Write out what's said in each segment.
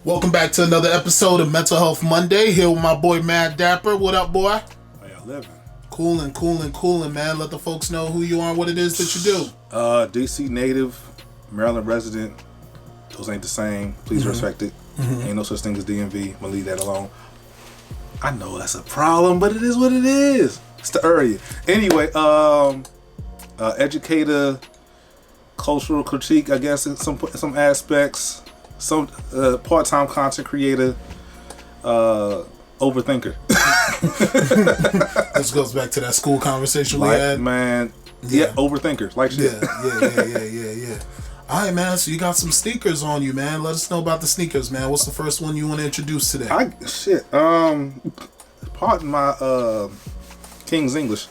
Welcome back to another episode of Mental Health Monday. Here with my boy Mad Dapper. What up, boy? How y'all living? Cooling, man. Let the folks know who you are and what it is that you do. DC native, Maryland resident. Those ain't the same. Please respect it. Ain't no such thing as DMV. I'm gonna leave that alone. I know that's a problem, but it is what it is. It's the area. Anyway, educator, cultural critique, I guess, in some aspects. Some part-time content creator, overthinker. This goes back to that school conversation we like, had. Man, yeah, overthinker. Like shit. Yeah. All right, man. So you got some sneakers on you, man. Let us know about the sneakers, man. What's the first one you want to introduce today? Pardon my King's English.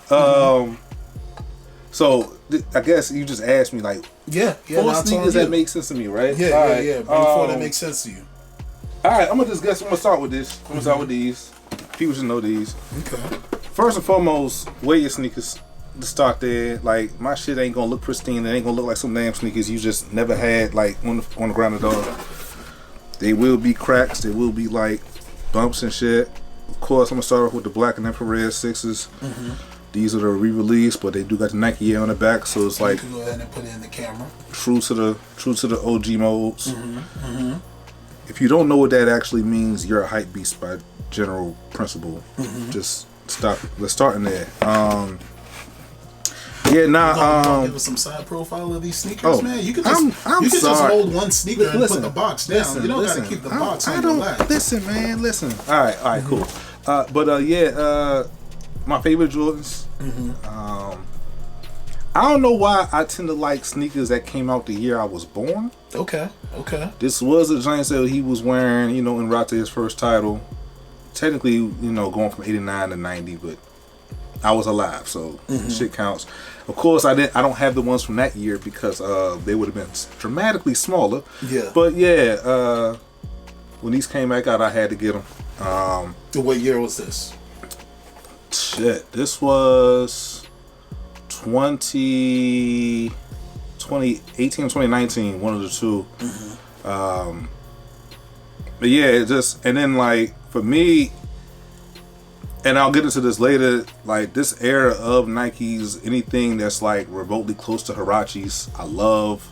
So I guess you just asked me like, four sneakers that make sense to me, right? Yeah. Before that makes sense to you. All right, I'm gonna start with this. I'm gonna start with these. People should know these. Okay. First and foremost, wear your sneakers. To start there, like my shit ain't gonna look pristine. It ain't gonna look like some damn sneakers you just never had like on the ground at all. They will be cracks. They will be like bumps and shit. Of course, I'm gonna start off with the black and infrared sixes. These are the re-release, but they do got the Nike Air on the back, so it's like you can go ahead and put it in the camera. True to the OG modes. If you don't know what that actually means, you're a hype beast by general principle. Just stop. Let's start in there. Give us some side profile of these sneakers, man. You can just hold one sneaker and put the box down. You don't gotta keep the box on your lap. Listen, man. All right, cool. My favorite Jordans. I don't know why I tend to like sneakers that came out the year I was born. Okay. This was a giant that he was wearing, en route to his first title. Technically, going from 89 to 90, but I was alive, so shit counts. Of course, I don't have the ones from that year because they would have been dramatically smaller. Yeah. But when these came back out, I had to get them. What year was this? Shit, this was 2018 or 2019, one of the two. But yeah, and then like for me, and I'll get into this later, like this era of Nikes, anything that's like remotely close to Huaraches, I love.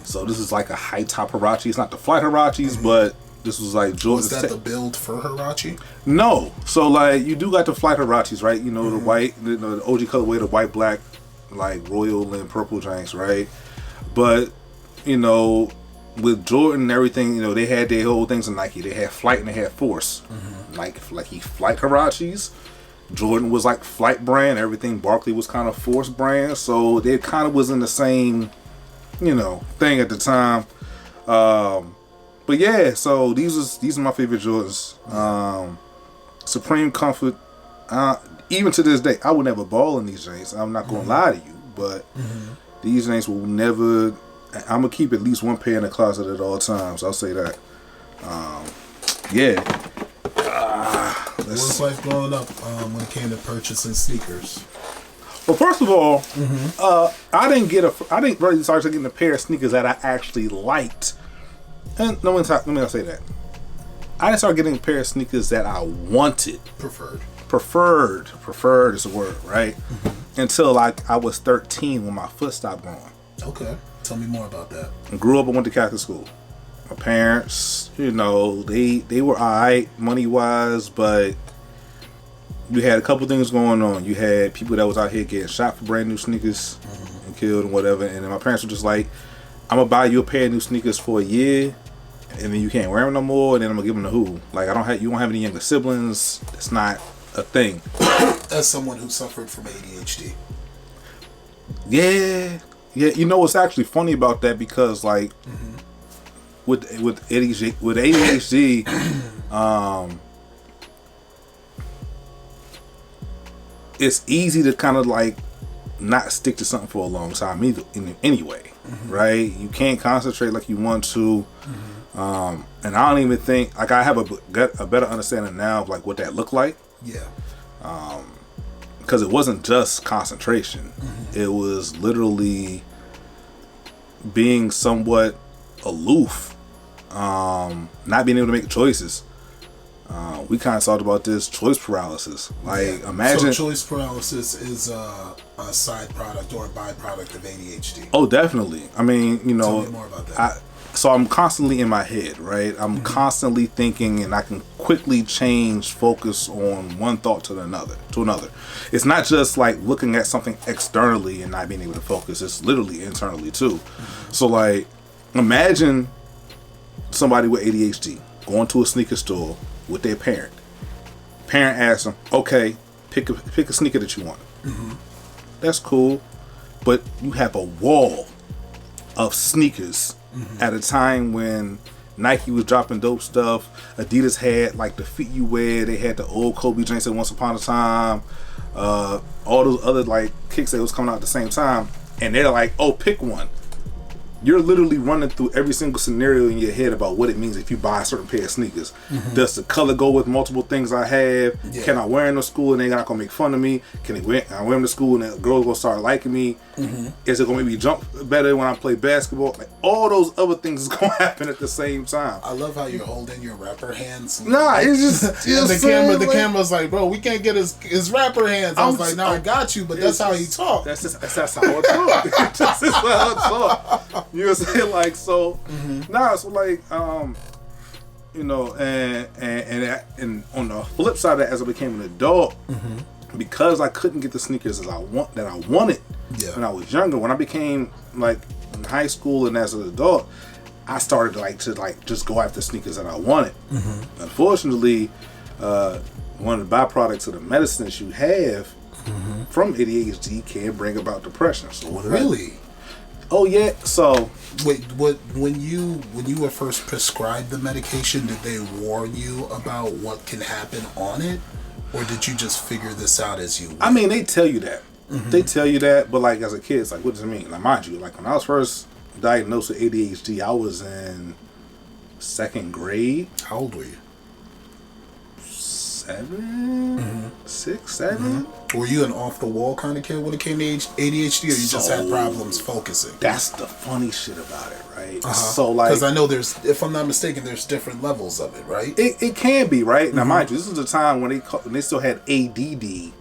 So this is like a high top Huarache. It's not the flight Huaraches, but this was like Jordan's. Was that the build for Huarache? No. So like you do got the flight Huaraches, right? The white, the OG colorway, the white, black, like royal and purple giants, right? But with Jordan and everything, they had their whole things in Nike. They had flight and they had force. Like he flight Huaraches. Jordan was like flight brand. Everything Barkley was kind of force brand. So they kind of was in the same, thing at the time. But yeah, so these are my favorite Jordans. Supreme comfort. Even to this day, I would never ball in these jeans. I'm not gonna lie to you, but these jeans will never. I'm gonna keep at least one pair in the closet at all times. I'll say that. What's life growing up when it came to purchasing sneakers? Well, first of all, I didn't really start getting a pair of sneakers that I actually liked. And let me not say that. I didn't start getting a pair of sneakers that I wanted. Preferred is a word, right? Until like I was 13 when my foot stopped growing. Okay. Tell me more about that. I grew up and went to Catholic school. My parents, they were alright money wise, but you had a couple things going on. You had people that was out here getting shot for brand new sneakers and killed and whatever. And then my parents were just like, I'm gonna buy you a pair of new sneakers for a year, and then you can't wear them no more. And then I'm gonna give them to who? Like you don't have any younger siblings. It's not a thing. As someone who suffered from ADHD. Yeah. What's actually funny about that, because like with ADHD, it's easy to kind of like not stick to something for a long time either. Anyway, right? You can't concentrate like you want to, and I don't even think like I have a better understanding now of like what that looked like. Yeah. Because it wasn't just concentration. It was literally being somewhat aloof. not being able to make choices. We kind of talked about this choice paralysis. Like, imagine. So choice paralysis is a side product or a byproduct of ADHD. Oh, definitely. I mean, you know, Tell me more about that. So I'm constantly in my head, right? I'm constantly thinking, and I can quickly change focus on one thought to another. It's not just like looking at something externally and not being able to focus. It's literally internally too. So like, imagine somebody with ADHD going to a sneaker store with their parent. Parent asks them, "Okay, pick a sneaker that you want." That's cool, but you have a wall of sneakers at a time when Nike was dropping dope stuff. Adidas had like the feet you wear. They had the old Kobe drinks at once upon a time. All those other like kicks that was coming out at the same time, and they're like, "Oh, pick one." You're literally running through every single scenario in your head about what it means if you buy a certain pair of sneakers. Does the color go with multiple things I have? Yeah. Can I wear them to school and they're not gonna make fun of me? Can I wear them to school and the girls gonna start liking me? Is it gonna make me jump better when I play basketball? Like, all those other things is gonna happen at the same time. I love how you're holding your rapper hands. Nah, it's just the camera's like, bro, we can't get his rapper hands. I was like, no, I got you, but that's how he talk. That's how I talk. That's just how I talk. You know what I'm saying? Like, so, so like, you know, and on the flip side of that, as I became an adult, because I couldn't get the sneakers that I wanted when I was younger, when I became like in high school and as an adult, I started to just go after sneakers that I wanted. Unfortunately, one of the byproducts of the medicines you have from ADHD can bring about depression. So what really? Oh yeah. So wait, when you were first prescribed the medication, did they warn you about what can happen on it, or did you just figure this out as you went? I mean, they tell you that. They tell you that, but like as a kid, it's like, what does it mean? Like, mind you, like when I was first diagnosed with ADHD, I was in 2nd grade. How old were you? 7, 6, 7. Were you an off-the-wall kind of kid when it came to ADHD, or you just had problems focusing? That's the funny shit about it, right? So like, because I know there's, if I'm not mistaken, there's different levels of it, right? It can be, right? Now, mind you, this is a time when they still had ADD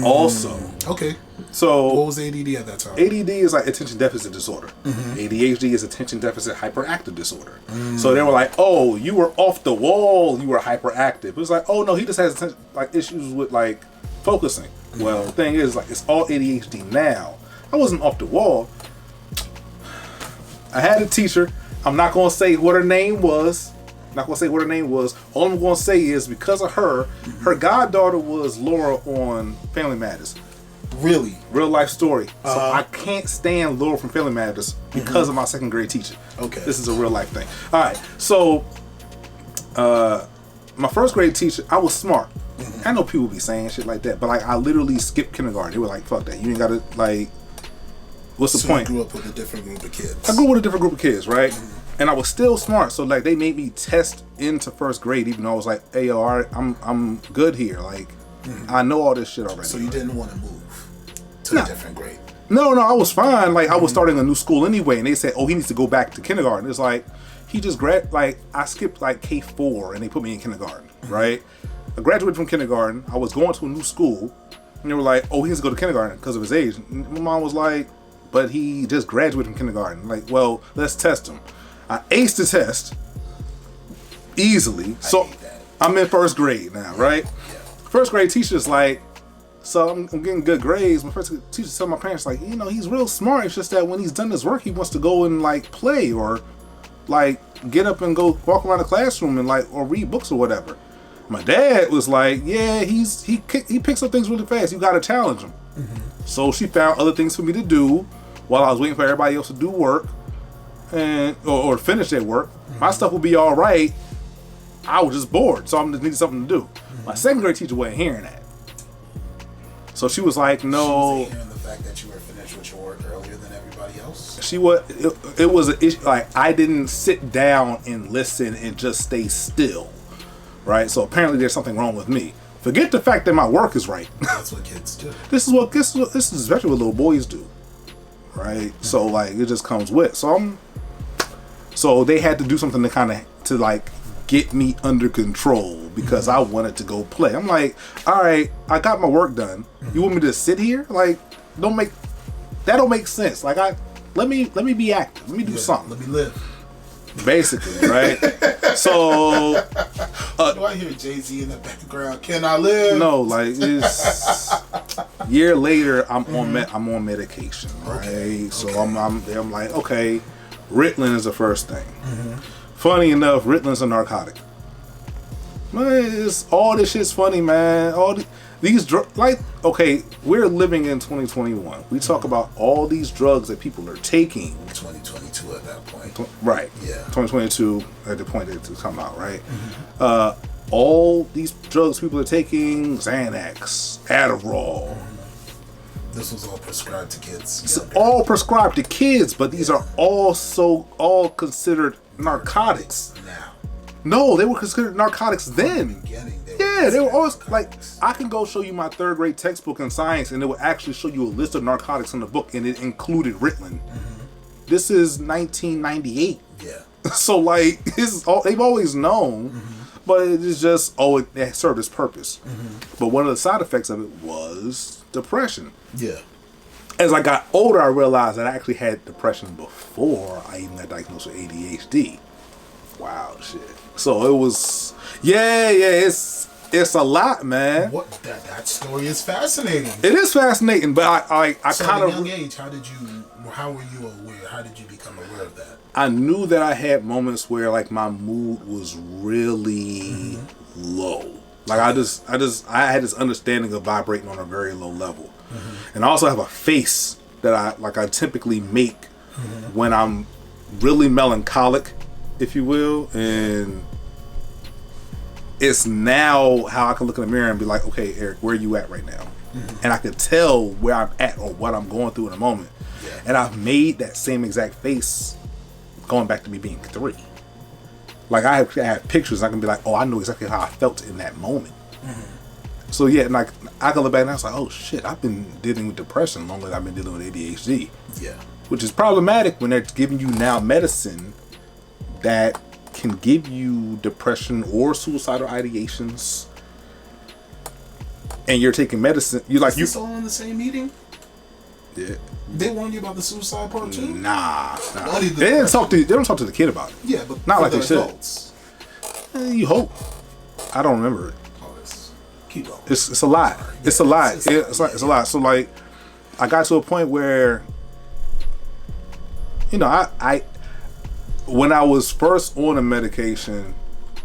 also. Okay. So what was ADD at that time? ADD is like attention deficit disorder. ADHD is attention deficit hyperactive disorder. So they were like, "Oh, you were off the wall. You were hyperactive." It was like, "Oh no, he just has like issues with like focusing." Well, the thing is, like, it's all ADHD now. I wasn't off the wall. I had a teacher. I'm not gonna say what her name was. All I'm gonna say is because of her, her goddaughter was Laura on Family Matters. Really? Real life story. So I can't stand Laura from Family Matters because of my 2nd grade teacher. Okay. This is a real life thing. All right. So, my 1st grade teacher, I was smart. I know people be saying shit like that, but like I literally skipped kindergarten. They were like, "Fuck that! You ain't gotta like." What's the point? You grew up with a different group of kids. I grew up with a different group of kids, right? And I was still smart, so like they made me test into 1st grade, even though I was like, "Hey, yo, all right, I'm good here. Like, I know all this shit already." So you didn't want to move to a different grade? No, I was fine. Like I was starting a new school anyway, and they said, "Oh, he needs to go back to kindergarten." It's like he just like I skipped like K4, and they put me in kindergarten, right? I graduated from kindergarten. I was going to a new school, and they were like, "Oh, he has to go to kindergarten because of his age." And my mom was like, "But he just graduated from kindergarten." Like, well, let's test him. I aced the test easily, so I'm in 1st grade now, right? Yeah. 1st grade teacher's like, so I'm getting good grades. My 1st grade teacher told my parents like, you know, he's real smart. It's just that when he's done his work, he wants to go and like play or like get up and go walk around the classroom and like or read books or whatever. My dad was like, yeah, he picks up things really fast. You got to challenge him. So she found other things for me to do while I was waiting for everybody else to do work and or finish their work. My stuff would be all right. I was just bored, so I just needed something to do. My 2nd grade teacher wasn't hearing that. So she was like, no. She wasn't hearing the fact that you were finished with your work earlier than everybody else? It was an issue. Like, I didn't sit down and listen and just stay still. Right? So apparently there's something wrong with me. Forget the fact that my work is right. That's what kids do. This is especially what little boys do. Right? So like it just comes with. So So they had to do something to like get me under control because I wanted to go play. I'm like, all right, I got my work done. You want me to sit here? Like, don't make sense. Like, let me be active. Let me do something. Let me live. Basically, right? So do I hear Jay-Z in the background? Can I live? No, like it's year later. I'm on medication, right? Okay. So I'm like, okay, Ritalin is the first thing. Funny enough, Ritalin's a narcotic. Man, all this shit's funny, man. These drugs, like, okay, we're living in 2021. We talk about all these drugs that people are taking. 2022 at that point. Right. Yeah. 2022 at the point that to come out, right? All these drugs people are taking, Xanax, Adderall. This was all prescribed to kids. It's all prescribed to kids, but these are all considered narcotics. Now. No, they were considered narcotics then. They were always narcotics. like, I can go show you my third grade textbook in science and it will actually show you a list of narcotics in the book and it included Ritalin. This is 1998. Yeah. So like, they've always known, but it is just, it served its purpose. But one of the side effects of it was depression. Yeah. As I got older, I realized that I actually had depression before I even got diagnosed with ADHD. Wow, shit. So it was, it's a lot, man. What that story is fascinating. It is fascinating, but I so kind at of a young age, how were you aware? How did you become aware of that? I knew that I had moments where like my mood was really low. Like I had this understanding of vibrating on a very low level. And I also have a face that I typically make when I'm really melancholic, if you will, and it's now how I can look in the mirror and be like, okay, Eric, where are you at right now? And I could tell where I'm at or what I'm going through in a moment. Yeah. And I've made that same exact face going back to me being 3. Like I have pictures, I can be like, oh, I know exactly how I felt in that moment. So yeah, and I can look back and I was like, oh shit, I've been dealing with depression longer than I've been dealing with ADHD. Yeah. Which is problematic when they're giving you now medicine that can give you depression or suicidal ideations, and you're taking medicine. You like Is this all in the same meeting? Yeah. They warned you about the suicide part too? Nah. They don't talk to the kid about it. Yeah, but not like they should. Adults. You hope. I don't remember it. Keep going. It's a lot. It's a lot. It's a lot. So like, I got to a point where, you know, I when I was first on the medication,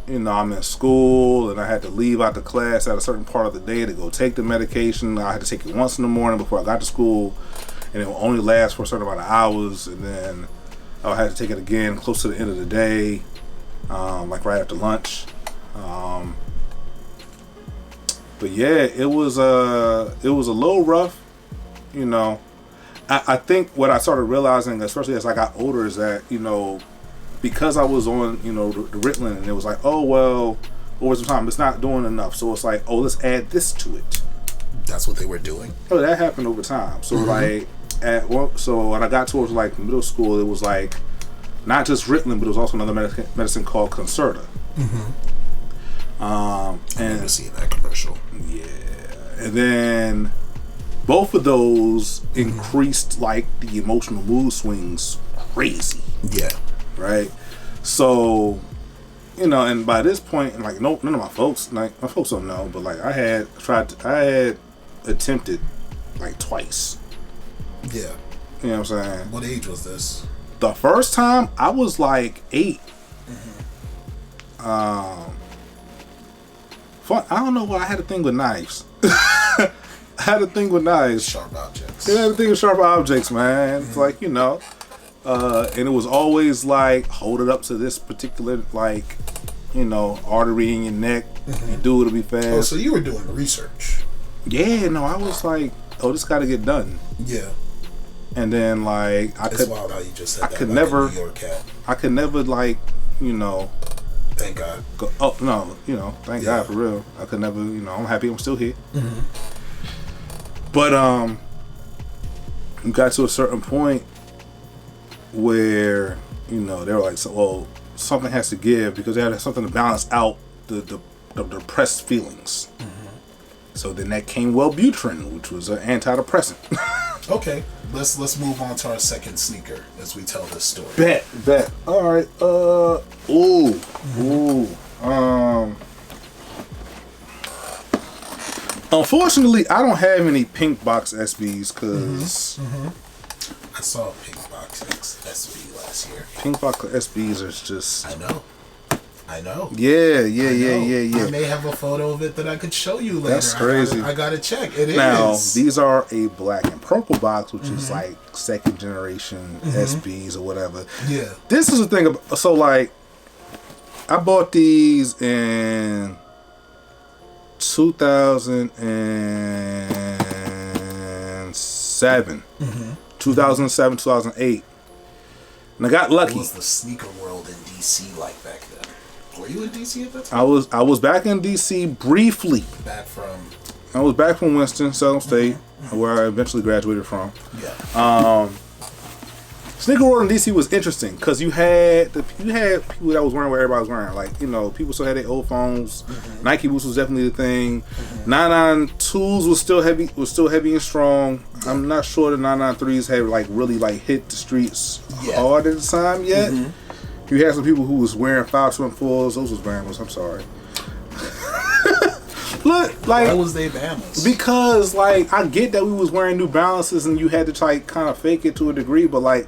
you know, I'm in school and I had to leave out the class at a certain part of the day to go take the medication. I had to take it once in the morning before I got to school, and it would only last for a certain amount of hours, and then I had to take it again close to the end of the day, like right after lunch. But yeah, it was a little rough, you know. I think what I started realizing, especially as I got older, is that, you know, because I was on, you know, the Ritalin, and it was like, oh well, over some time it's not doing enough, so it's like, oh, let's add this to it. That's what they were doing. Oh, that happened over time. So like so when I got towards like middle school, it was like not just Ritalin, but it was also another medicine called Concerta. I remember seeing that commercial. Yeah, and then both of those increased like the emotional mood swings crazy. Yeah. Right. So, you know, and by this point, like none of my folks don't know, but like I had attempted like twice. Yeah. You know what I'm saying? What age was this? The first time I was like 8. I don't know why I had a thing with knives. I had a thing with knives. Sharp objects. Yeah, I had a thing with sharp objects, man. It's like, you know, and it was always like, hold it up to this particular, like, you know, artery in your neck. You do it'll be fast. Oh, so you were doing research. Yeah, no, I was like, oh, this got to get done. Yeah. And then like it's wild how you just said I that. Could like never. New York cat. I could never like, you know. Thank God. Oh no, you know, thank God for real. I could never, you know. I'm happy I'm still here. But we got to a certain point where you know, they were like, so, well, something has to give because they had something to balance out the depressed feelings. So then that came Wellbutrin, which was an antidepressant. Okay, let's move on to our second sneaker as we tell this story. Bet. All right. Unfortunately, I don't have any pink box SBs because I saw a pink box SB last year. pink box SBs are just. I know. Yeah. I may have a photo of it that I could show you later. That's crazy. I gotta check. It Now, is. these are a black and purple box, which is like second generation SBs or whatever. Yeah. This is the thing. So, like, I bought these in 2007. 2007, 2008. And I got lucky. What was the sneaker world in DC like back then? Were you in DC at that time? I was back in DC briefly. I was back from Winston, Salem State, where I eventually graduated from. Yeah. Sneaker world in DC was interesting because you had people that was wearing what everybody was wearing. Like, you know, people still had their old phones. Nike boots was definitely the thing. 992s was still heavy and strong. I'm not sure the 993s had like really like hit the streets hard at the time yet. You had some people who was wearing 524s. Those was Bama's. I'm sorry. Look, like, why was they Bama's? Because, like, I get that we was wearing New Balances and you had to like kind of fake it to a degree, but like,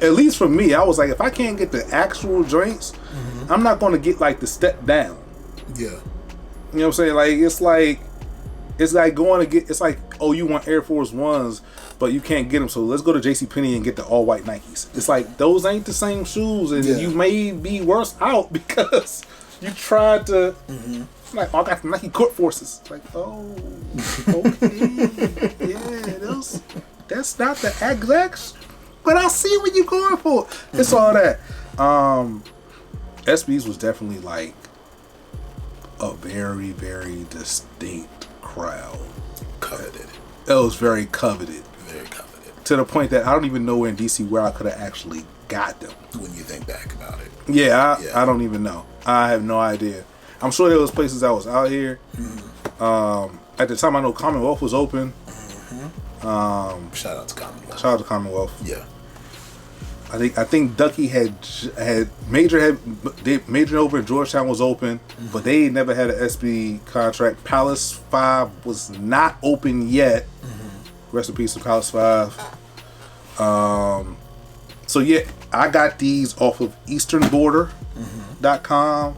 at least for me, I was like, if I can't get the actual joints, I'm not going to get like the step down. Yeah. You know what I'm saying? Like, it's like going to get. It's like, oh, you want Air Force Ones, but you can't get them, so let's go to JCPenney and get the all white Nikes. It's like those ain't the same shoes, and you may be worse out because you tried to. Like, oh, I got the Nike Court Forces. It's like, oh, okay, yeah, that's not the exact, but I see what you're going for. It's all that. SBs was definitely like a very, very distinct crowd. Coveted. It was very coveted. Very coveted. To the point that I don't even know where in DC where I could have actually got them. When you think back about it. Yeah, I don't even know. I have no idea. I'm sure there was places I was out here. At the time, I know Commonwealth was open. Shout out to Commonwealth. Shout out to Commonwealth. Yeah. I think Ducky had major open. Georgetown was open, but they never had an SB contract. Palace 5 was not open yet. Rest in peace to Palace 5. So yeah, I got these off of EasternBorder.com.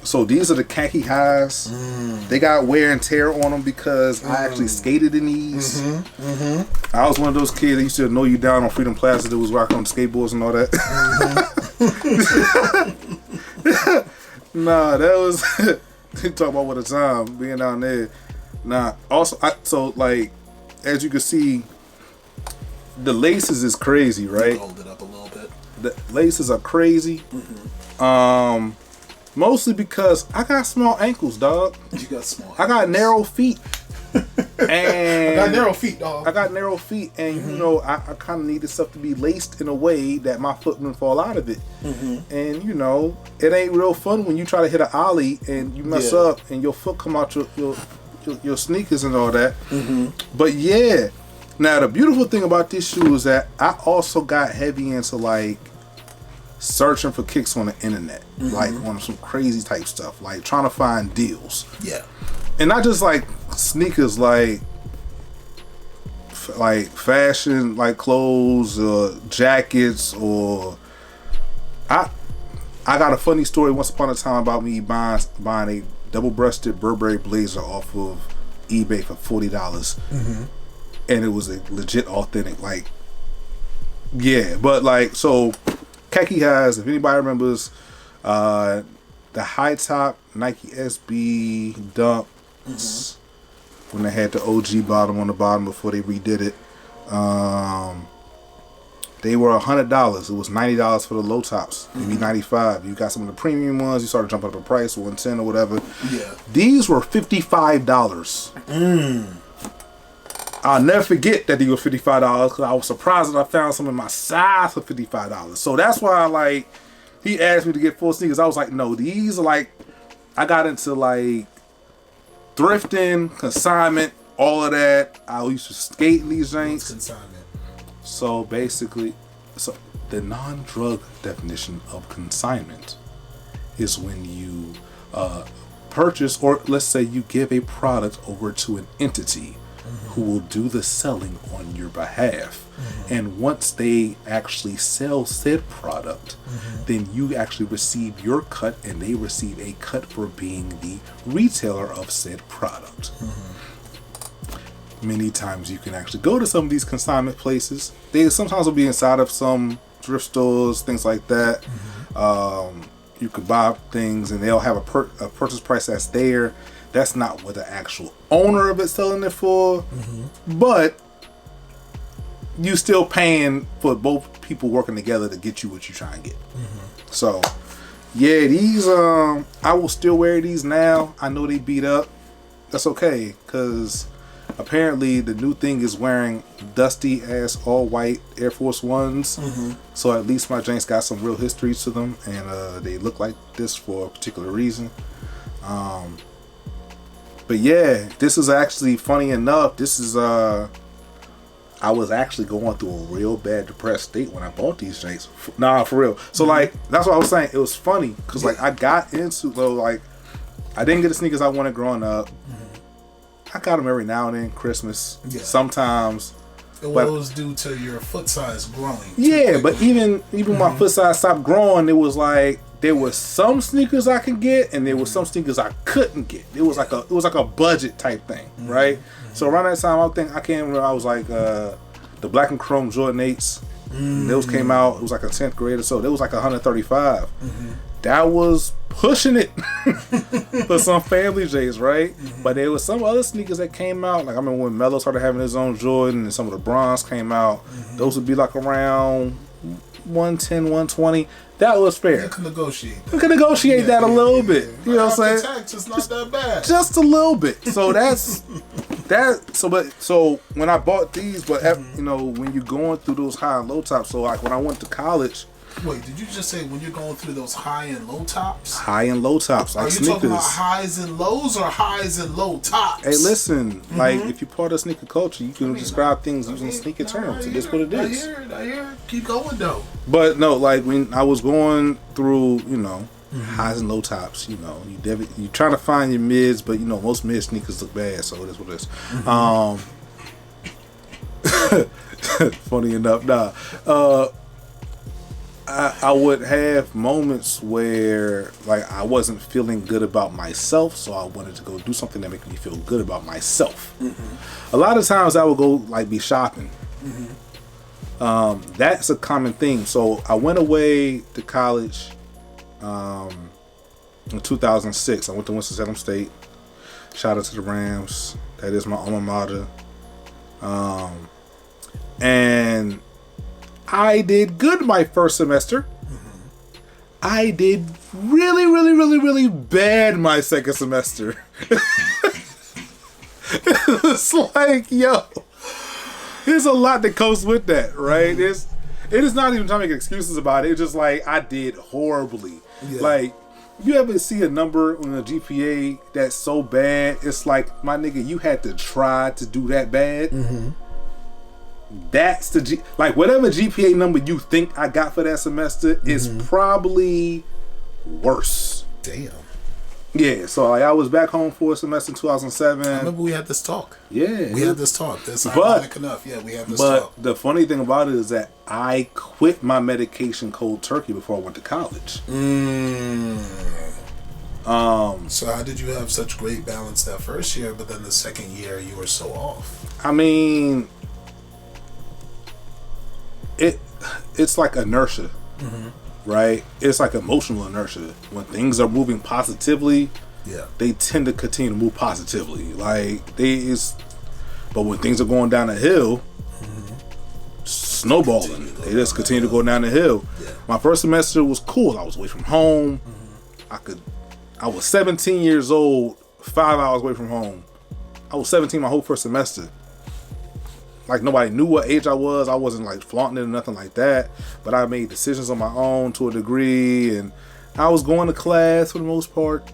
So these are the khaki highs. They got wear and tear on them because I actually skated in these. I was one of those kids that used to know you down on Freedom Plaza that was rocking on skateboards and all that. Nah, that was you talk about what a time being down there. Nah, also so like as you can see, the laces is crazy, right? Hold it up a little bit. The laces are crazy. Mostly because I got small ankles, dog. You got small ankles. I got narrow feet. And I got narrow feet, dog. I got narrow feet, and you know, I kind of needed stuff to be laced in a way that my foot wouldn't fall out of it. And you know, it ain't real fun when you try to hit an ollie and you mess up and your foot come out your sneakers and all that. But yeah, now the beautiful thing about this shoe is that I also got heavy into like searching for kicks on the internet, like on some crazy type stuff, like trying to find deals. Yeah, and not just like sneakers, like fashion, like clothes, jackets, or I got a funny story once upon a time about me buying a double-breasted Burberry blazer off of eBay for $40, and it was a legit authentic, like, yeah, but like so. Khaki highs, if anybody remembers, the high top Nike SB Dunks, when they had the OG bottom on the bottom before they redid it, they were $100. It was $90 for the low tops, maybe $95. You got some of the premium ones, you started jumping up the price, $110 or whatever. Yeah. These were $55. I'll never forget that they were $55 because I was surprised that I found some in my size for $55. So that's why, like, he asked me to get full sneakers. I was like, no, these are like, I got into like thrifting, consignment, all of that. I used to skate in these joints. Consignment. So basically, the non-drug definition of consignment is when you purchase, or let's say you give a product over to an entity who will do the selling on your behalf. And once they actually sell said product, then you actually receive your cut and they receive a cut for being the retailer of said product. Many times you can actually go to some of these consignment places. They sometimes will be inside of some thrift stores, things like that. You could buy things and they'll have a purchase price that's there. That's not what the actual owner of it's selling it for, but you still paying for both people working together to get you what you try and get. So, yeah, these I will still wear these now. I know they beat up. That's okay, because apparently the new thing is wearing dusty ass all white Air Force Ones. So at least my jeans got some real history to them, and they look like this for a particular reason. But yeah, this is actually funny enough. This is I was actually going through a real bad depressed state when I bought these jeans. Nah, for real. So like that's what I was saying. It was funny because like I got into like I didn't get the sneakers I wanted growing up. I got them every now and then, Christmas. Sometimes. But it was due to your foot size growing. Yeah, but even my foot size stopped growing. It was like there was some sneakers I could get, and there was some sneakers I couldn't get. It was like a budget type thing, right? So around that time, I can't remember. I was like the black and chrome Jordan 8s. Those came out. It was like a 10th grade or so. It was like 135. That was pushing it for some family J's, right? But there was some other sneakers that came out. Like I remember when Melo started having his own Jordan, and some of the bronze came out. Those would be like around 110, 120. That was fair. You can negotiate that. You can negotiate that a little bit. You know what I'm saying? Tax is not that bad. Just a little bit. So that's that. So when I bought these, but you know, when you're going through those high and low tops. So like when I went to college. Wait, did you just say when you're going through those high and low tops? High and low tops, like sneakers. Are you talking about highs and lows or highs and low tops? Hey, listen, like if you're part of sneaker culture, you can describe things using sneaker terms. It is what it is. I hear it. Keep going though. But no, like when I was going through, you know, highs and low tops, you know, you trying to find your mids, but you know most mid sneakers look bad, so it is what it is. Funny enough, I would have moments where like I wasn't feeling good about myself, so I wanted to go do something that made me feel good about myself. A lot of times I would go like be shopping. That's a common thing. So I went away to college in 2006. I went to Winston-Salem State. Shout out to the Rams. That is my alma mater. And I did good my first semester. I did really, really, really, really bad my second semester. It's like, yo, there's a lot that goes with that, right? It is not even trying to make excuses about it. It's just like I did horribly. Like, you ever see a number on a GPA that's so bad? It's like, my nigga, you had to try to do that bad. That's the like whatever GPA number you think I got for that semester is probably worse. Damn. Yeah, so like, I was back home for a semester in 2007. I remember we had this talk. Yeah, we had this talk. That's ironic enough. Yeah, we had this talk. But the funny thing about it is that I quit my medication cold turkey before I went to college. So how did you have such great balance that first year, but then the second year you were so off? I mean, it's like inertia, right? It's like emotional inertia. When things are moving positively, they tend to continue to move positively. Like but when things are going down the hill, snowballing, they just continue to go down the hill. My first semester was cool. I was away from home. I was 17 years old, 5 hours away from home. I was 17 my whole first semester. like nobody knew what age I was. I wasn't like flaunting it or nothing like that. But I made decisions on my own to a degree, and I was going to class for the most part,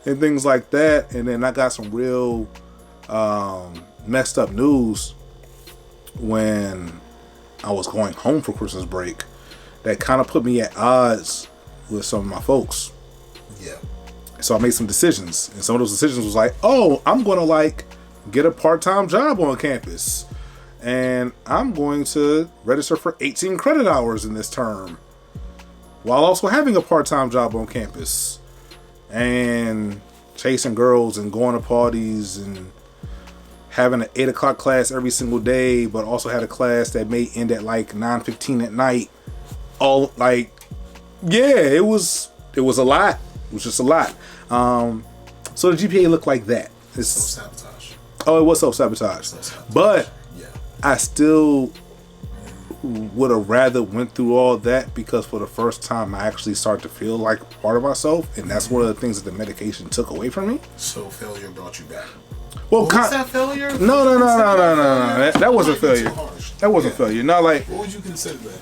and things like that. And then I got some real messed up news when I was going home for Christmas break. That kind of put me at odds with some of my folks. Yeah. So I made some decisions, and some of those decisions was like, oh, I'm going to like get a part-time job on campus, and I'm going to register for 18 credit hours in this term while also having a part-time job on campus and chasing girls and going to parties and having an 8 o'clock class every single day, but also had a class that may end at like 9:15 at night. All like, yeah, it was a lot. It was just a lot. So the GPA looked like that. It's Self-sabotage. Oh, it was self-sabotage. But yeah. I still would have rather went through all that, because for the first time I actually started to feel like part of myself, and that's one of the things that the medication took away from me. So failure brought you back. Well, was that failure? No. That wasn't failure. That wasn't failure. Not like. What would you consider that?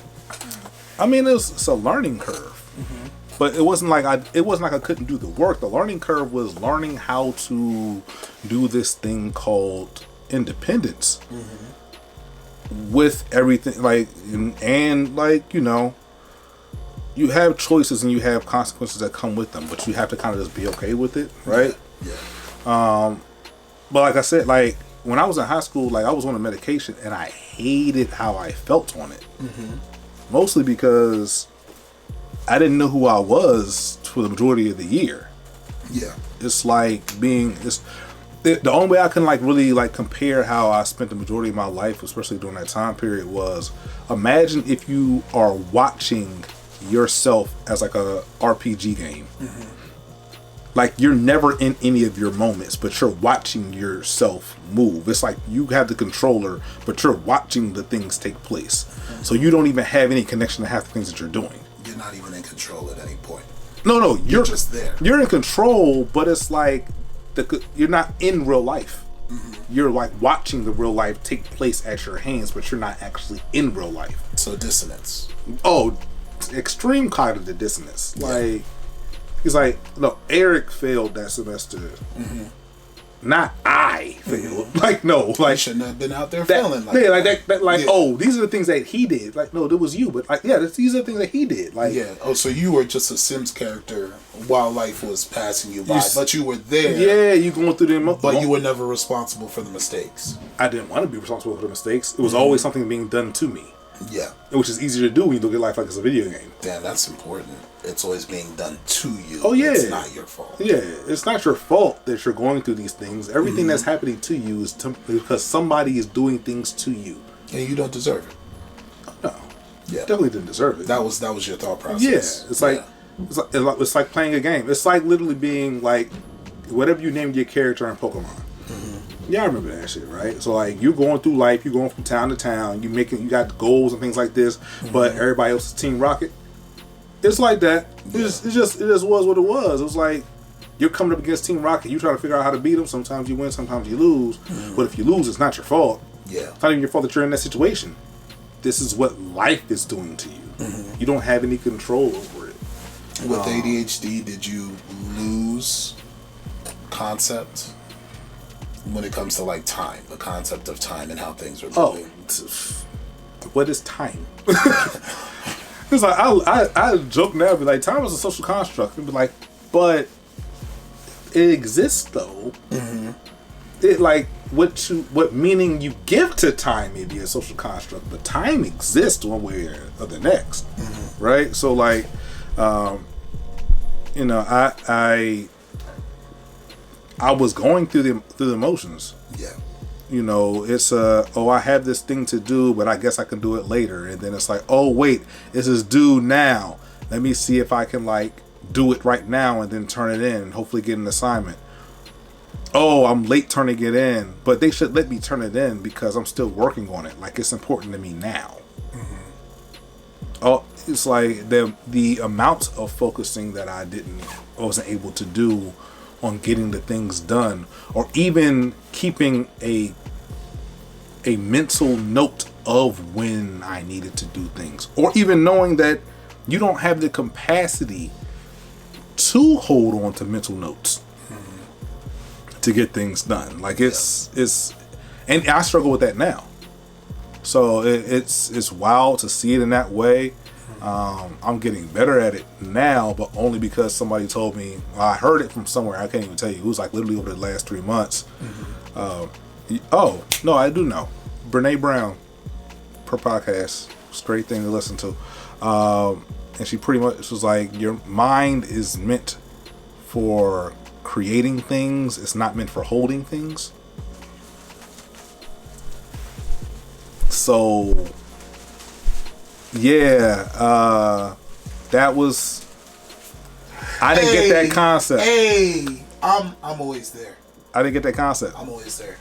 I mean, it's a learning curve, but it wasn't like I couldn't do the work. The learning curve was learning how to do this thing called independence with everything, like and like, you know, you have choices and you have consequences that come with them, but you have to kind of just be okay with it, right? Yeah. But like I said, like when I was in high school, like I was on a medication and I hated how I felt on it. Mostly because I didn't know who I was for the majority of the year. Yeah. It's like the only way I can like really like compare how I spent the majority of my life, especially during that time period, was imagine if you are watching yourself as like a RPG game. Like you're never in any of your moments, but you're watching yourself move. It's like you have the controller, but you're watching the things take place. So you don't even have any connection to half the things that you're doing. You're not even in control at any point. No, You're just there. You're in control, but it's like you're not in real life. You're like watching the real life take place at your hands, but you're not actually in real life. So dissonance. Oh, extreme cognitive dissonance. Like he's like, no, Eric failed that semester. Not I failed. Like, no, like You shouldn't have been out there failing like yeah, that. like oh, these are the things that he did. Like, no, it was you, but like, yeah, these are the things that he did. Like, yeah. Oh, so you were just a Sims character while life was passing you by, but you were there. Yeah, you going through the But you were never responsible for the mistakes. I didn't want to be responsible for the mistakes. It was always something being done to me. Yeah. Which is easier to do when you look at life like it's a video game. Damn, that's important. It's always being done to you. Oh, yeah. It's not your fault. Yeah, it's not your fault that you're going through these things. Everything that's happening to you is because somebody is doing things to you. And you don't deserve it. No. Yeah. Definitely didn't deserve it. That was your thought process. Yeah. It's like playing a game. It's like literally being like whatever you named your character in Pokemon. Yeah, I remember that shit, right? So like you're going through life, you're going from town to town, you got goals and things like this, but everybody else is Team Rocket. It's like that. It just was what it was. It was like you're coming up against Team Rocket, you try to figure out how to beat them. Sometimes you win, sometimes you lose. But if you lose, it's not your fault. Yeah. It's not even your fault that you're in that situation. This is what life is doing to you. You don't have any control over it. With ADHD, did you lose concept when it comes to like time, the concept of time and how things are moving? What is time? It's like I joke now, be like, time is a social construct. And be like, but it exists though. It like what meaning you give to time may be a social construct, but time exists one way or the next, right? So like, you know, I was going through the emotions. Yeah. You know, it's I have this thing to do, but I guess I can do it later. And then it's like, oh wait, this is due now. Let me see if I can like do it right now and then turn it in and hopefully get an assignment. Oh, I'm late turning it in, but they should let me turn it in because I'm still working on it. Like it's important to me now. Oh, it's like the amount of focusing that I wasn't able to do on getting the things done, or even keeping a a mental note of when I needed to do things, or even knowing that you don't have the capacity to hold on to mental notes to get things done. Like it's, and I struggle with that now. So it's wild to see it in that way. I'm getting better at it now, but only because somebody told me. Well, I heard it from somewhere. I can't even tell you. It was like literally over the last 3 months. Oh no, I do know. Brene Brown, per podcast, it's a great thing to listen to. And she pretty much was like, your mind is meant for creating things. It's not meant for holding things. So yeah, that was, I didn't get that concept. I'm always there. I didn't get that concept. I'm always there.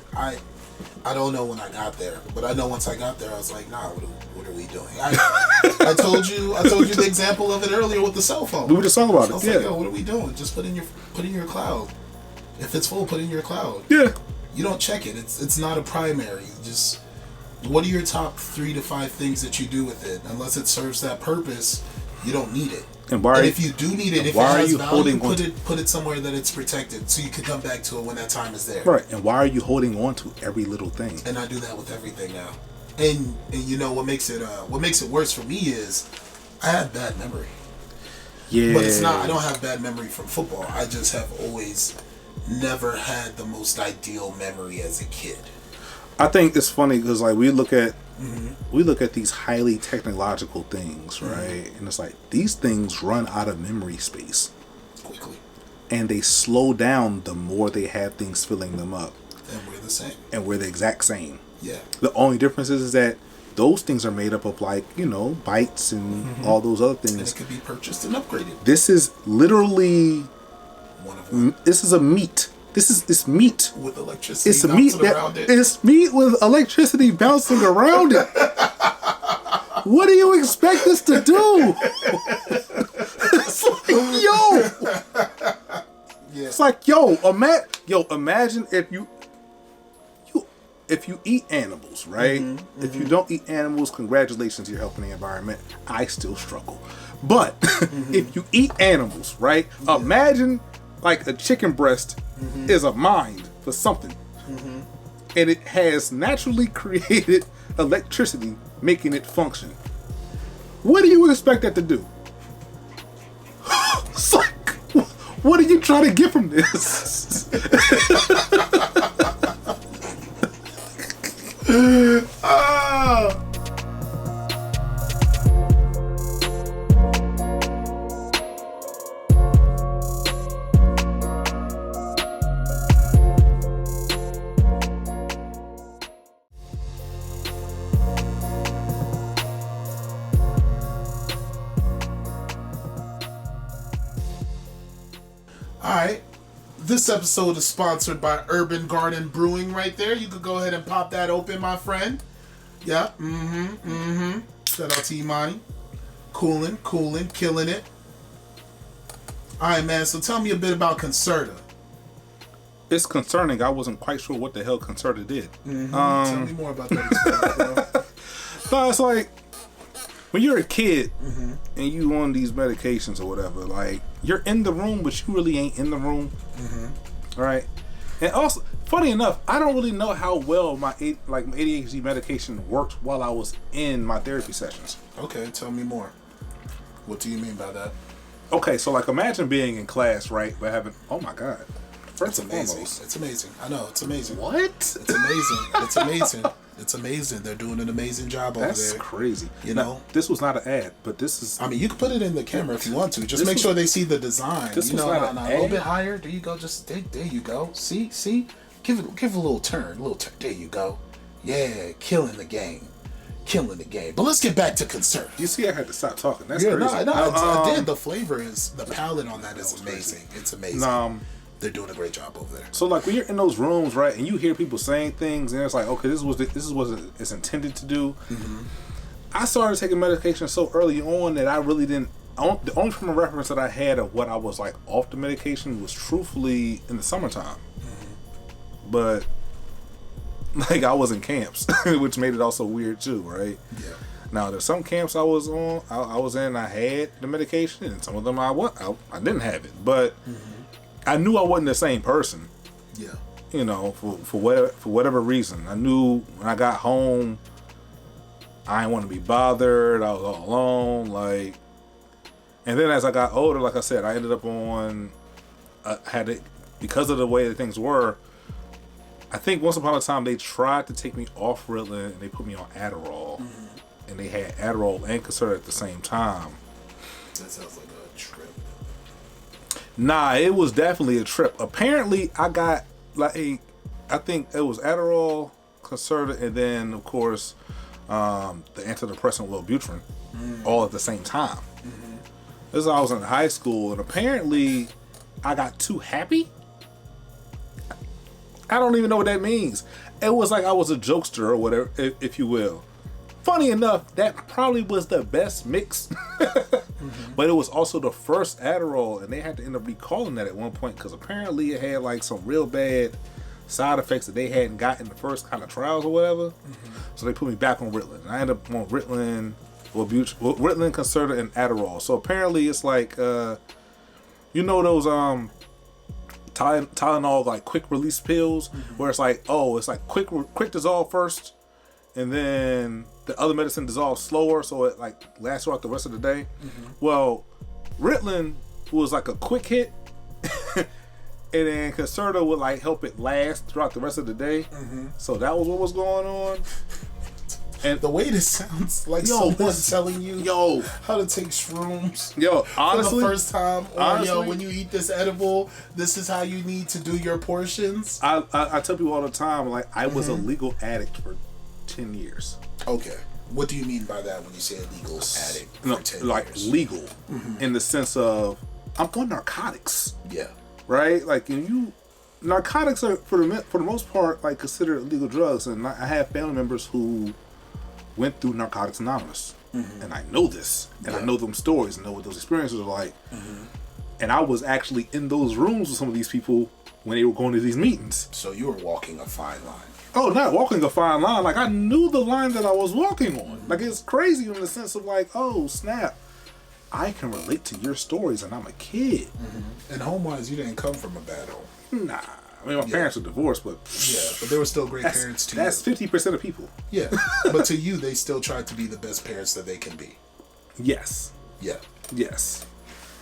I don't know when I got there, but I know once I got there, I was like, nah, what are we doing? I told you the example of it earlier with the cell phone. We were just talking about it. I was like, yo, what are we doing? Just put in your cloud. If it's full, put in your cloud. Yeah. You don't check it. It's not a primary. Just, what are your top 3 to 5 things that you do with it? Unless it serves that purpose, you don't need it. And if you do need it, if it has value, put it somewhere that it's protected, so you can come back to it when that time is there. Right. And why are you holding on to every little thing? And I do that with everything now. And you know what makes it worse for me is I have bad memory. Yeah. But it's not. I don't have bad memory from football. I just have always never had the most ideal memory as a kid. I think it's funny because like we look at these highly technological things, right? And it's like these things run out of memory space quickly, and they slow down the more they have things filling them up. And we're the same. And we're the exact same. Yeah. The only difference is that those things are made up of like, you know, bytes and all those other things. And it could be purchased and upgraded. This is literally one of them. This is a meat. It's meat with electricity. It's a meat around it. It's meat with electricity bouncing around it. What do you expect us to do? It's like, yo. Yeah. It's like, imagine if you eat animals, right? If you don't eat animals, congratulations, you're helping the environment. I still struggle. But if you eat animals, right? Yeah. Imagine like a chicken breast is a mind for something. And it has naturally created electricity making it function. What do you expect that to do? It's like, what are you trying to get from this? Alright, this episode is sponsored by Urban Garden Brewing right there. You could go ahead and pop that open, my friend. Yeah, Shout out to Imani. Cooling, killing it. Alright, man, so tell me a bit about Concerta. It's concerning. I wasn't quite sure what the hell Concerta did. Tell me more about that. No, it's like, when you're a kid and you on these medications or whatever, like, you're in the room, but you really ain't in the room. Right? And also, funny enough, I don't really know how well my ADHD medication worked while I was in my therapy sessions. Okay, tell me more. What do you mean by that? Okay, so like imagine being in class, right? But having, oh my God. It's amazing. It's amazing. I know, it's amazing. What? It's amazing. It's amazing. It's amazing. They're doing an amazing job over there. That's crazy. You know? This was not an ad, but this is... I mean, you can put it in the camera if you want to. Just make sure they see the design. This was not an ad. A little bit higher. There you go. Just there you go. See? Give it a little turn. There you go. Yeah, killing the game. But let's get back to Concern. You see, I had to stop talking. That's crazy. No, I did. The flavor is... The palate on that is amazing. Crazy. It's amazing. They're doing a great job over there. So like when you're in those rooms, right, and you hear people saying things, and it's like, okay, this is what it's intended to do. I started taking medication so early on that I really didn't. The only form of reference that I had of what I was like off the medication was truthfully in the summertime. But like I was in camps, which made it also weird too, right? Yeah. Now there's some camps I was on, I was in, I had the medication, and some of them I didn't have it, but I knew I wasn't the same person. Yeah. You know, for whatever reason, I knew when I got home, I didn't want to be bothered. I was all alone, like. And then as I got older, like I said, I ended up on, had it because of the way that things were. I think once upon a time they tried to take me off Ritalin and they put me on Adderall, and they had Adderall and Concerta at the same time. That sounds like a trip. Nah, it was definitely a trip. Apparently, I got I think it was Adderall, Concerta, and then of course the antidepressant Wellbutrin, all at the same time. This is when I was in high school, and apparently I got too happy. I don't even know what that means. It was like I was a jokester or whatever, if you will. Funny enough, that probably was the best mix. But it was also the first Adderall, and they had to end up recalling that at one point because apparently it had like some real bad side effects that they hadn't got in the first kind of trials or whatever. So they put me back on Ritalin. And I ended up on Ritalin, Ritalin, Concerta, and Adderall. So apparently it's like, you know those Tylenol like quick release pills where it's like, oh, it's like quick dissolve first, and then the other medicine dissolves slower, so it like lasts throughout the rest of the day. Well, Ritalin was like a quick hit, and then Concerta would like help it last throughout the rest of the day. So that was what was going on. And the way this sounds like someone telling you how to take shrooms honestly, for the first time, or honestly, when you eat this edible, this is how you need to do your portions. I tell people all the time, like I was a legal addict for 10 years. Okay. What do you mean by that when you say illegal addict for 10 like years? Legal in the sense of I'm on narcotics. Yeah. Right? Like narcotics are for the most part like considered illegal drugs, and I have family members who went through Narcotics Anonymous, and I know this, and I know them stories, and know what those experiences are like. And I was actually in those rooms with some of these people when they were going to these meetings. So you were walking a fine line. Oh, not walking a fine line. Like I knew the line that I was walking on. Like it's crazy in the sense of like, oh snap, I can relate to your stories, and I'm a kid. And home-wise, you didn't come from a bad home. Nah. I mean, my parents are divorced, but but they were still great parents to you. That's 50% of people. Yeah, but to you, they still tried to be the best parents that they can be. Yes. Yeah. Yes.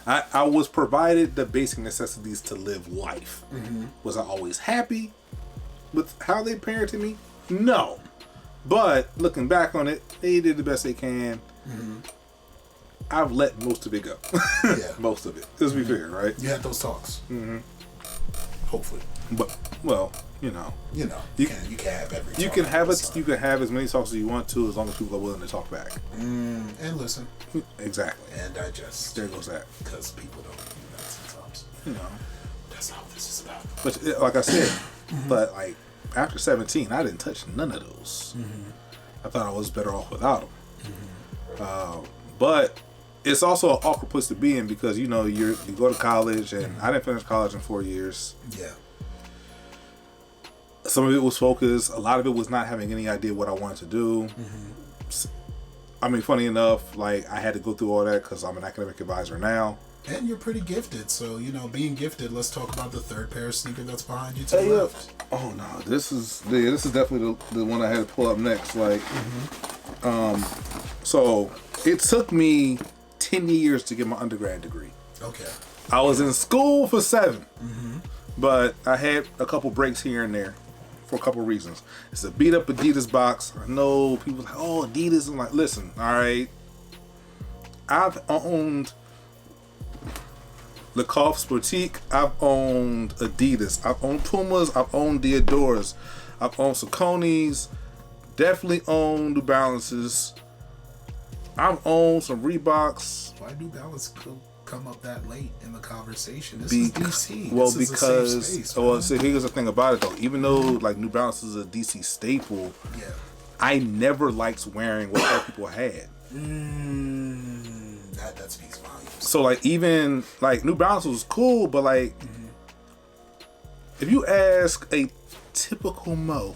I was provided the basic necessities to live life. Was I always happy with how they parented me? No. But looking back on it, they did the best they can. I've let most of it go. Most of it. Let's be fair, right? You had those talks. Hopefully. But well, you can have every talk. You can have it. You can have as many talks as you want to, as long as people are willing to talk back and listen. Exactly. And digest. There goes that. Because people don't do that sometimes. That's not what this is about. But like I said, but like after 17, I didn't touch none of those. I thought I was better off without them. But it's also an awkward place to be in because you go to college, and I didn't finish college in 4 years. Yeah. Some of it was focused. A lot of it was not having any idea what I wanted to do. I mean, funny enough, like I had to go through all that because I'm an academic advisor now. And you're pretty gifted, so being gifted. Let's talk about the third pair of sneakers that's behind you to the left. Oh no, this is definitely the one I had to pull up next. Like, so it took me 10 years to get my undergrad degree. Okay. I was in school for 7, but I had a couple breaks here and there for a couple reasons. It's a beat up Adidas box. I know people like, oh, Adidas. I'm like, listen, all right. I've owned Lacoste Boutique. I've owned Adidas. I've owned Pumas. I've owned Diodoras. I've owned Saucony's. Definitely owned New Balances. I've owned some Reeboks. Why New Balance come up that late in the conversation? This is DC. Well, so here's the thing about it though. Even though like New Balance is a DC staple, I never liked wearing what other people had. That speaks volumes. So like even like New Balance was cool, but like if you ask a typical Mo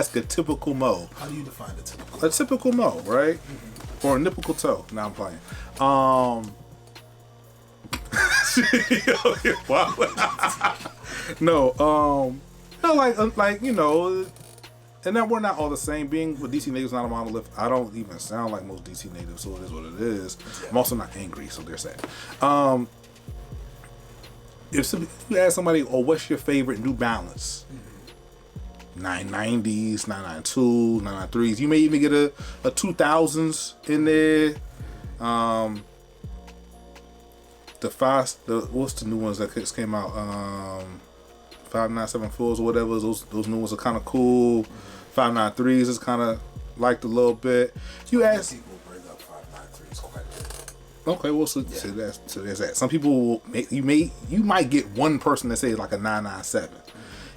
ask a typical Mo. How do you define a typical? A typical Mo, right? Or a nippical toe. Now I'm playing. Wow. No, like you know, and then we're not all the same. Being with DC natives, not a monolith. I don't even sound like most DC natives, so it is what it is. Yeah. I'm also not angry, so there's that. If you ask somebody, "Oh, what's your favorite New Balance?" 990s, 992s, 993s. You may even get a 2000s in there. What's the new ones that just came out? 5974s or whatever. Those new ones are kind of cool. 593s is kind of liked a little bit. You ask people bring up 593s quite a bit. Okay, well, so there's that. Some people you might get one person that says like a 997.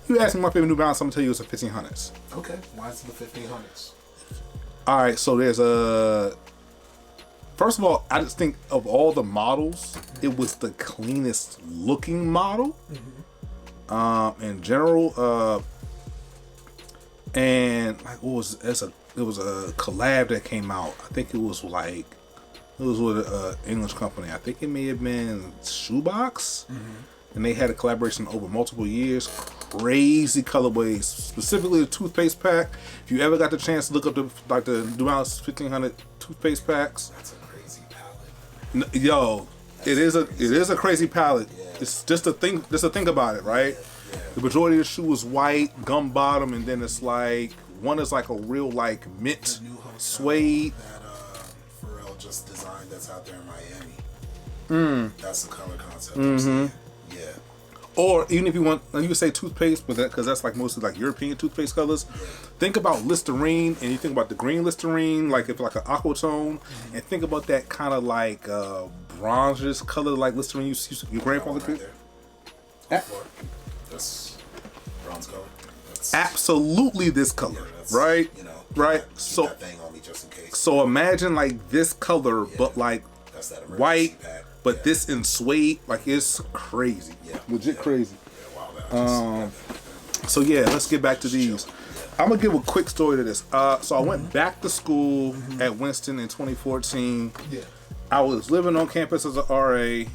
You ask me my favorite New Balance, I'm gonna tell you it's a 1500s. Okay, why is it the 1500s? All right, so there's a. First of all, I just think of all the models, it was the cleanest looking model. In general, and like it was a collab that came out. I think it was with an English company. I think it may have been Shoebox, and they had a collaboration over multiple years. Crazy colorways, specifically the toothpaste pack. If you ever got the chance to look up the New Balance 1500 toothpaste packs, that's a crazy palette. Yo, it is a crazy palette. Yeah. It's just a thing about it, right? Yeah. The majority of the shoe is white, gum bottom, and then it's like one is like a real like mint suede. That Pharrell just designed that's out there in Miami. That's the color concept. Yeah. Or even if you want, you can say toothpaste, but because that's like mostly like European toothpaste colors. Yeah. Think about Listerine, and you think about the green Listerine, like if like an aqua tone, and think about that kind of like bronzish color, like Listerine your grandfather could. That's bronze color. Absolutely, this color, right? You know, right. So that thing on me just in case. So imagine like this color, but like that's that white. Pack. But this in suede, like it's crazy, legit crazy. Yeah, wow. So yeah, let's get back to these. I'm gonna give a quick story to this. So I went back to school at Winston in 2014. Yeah. I was living on campus as an RA.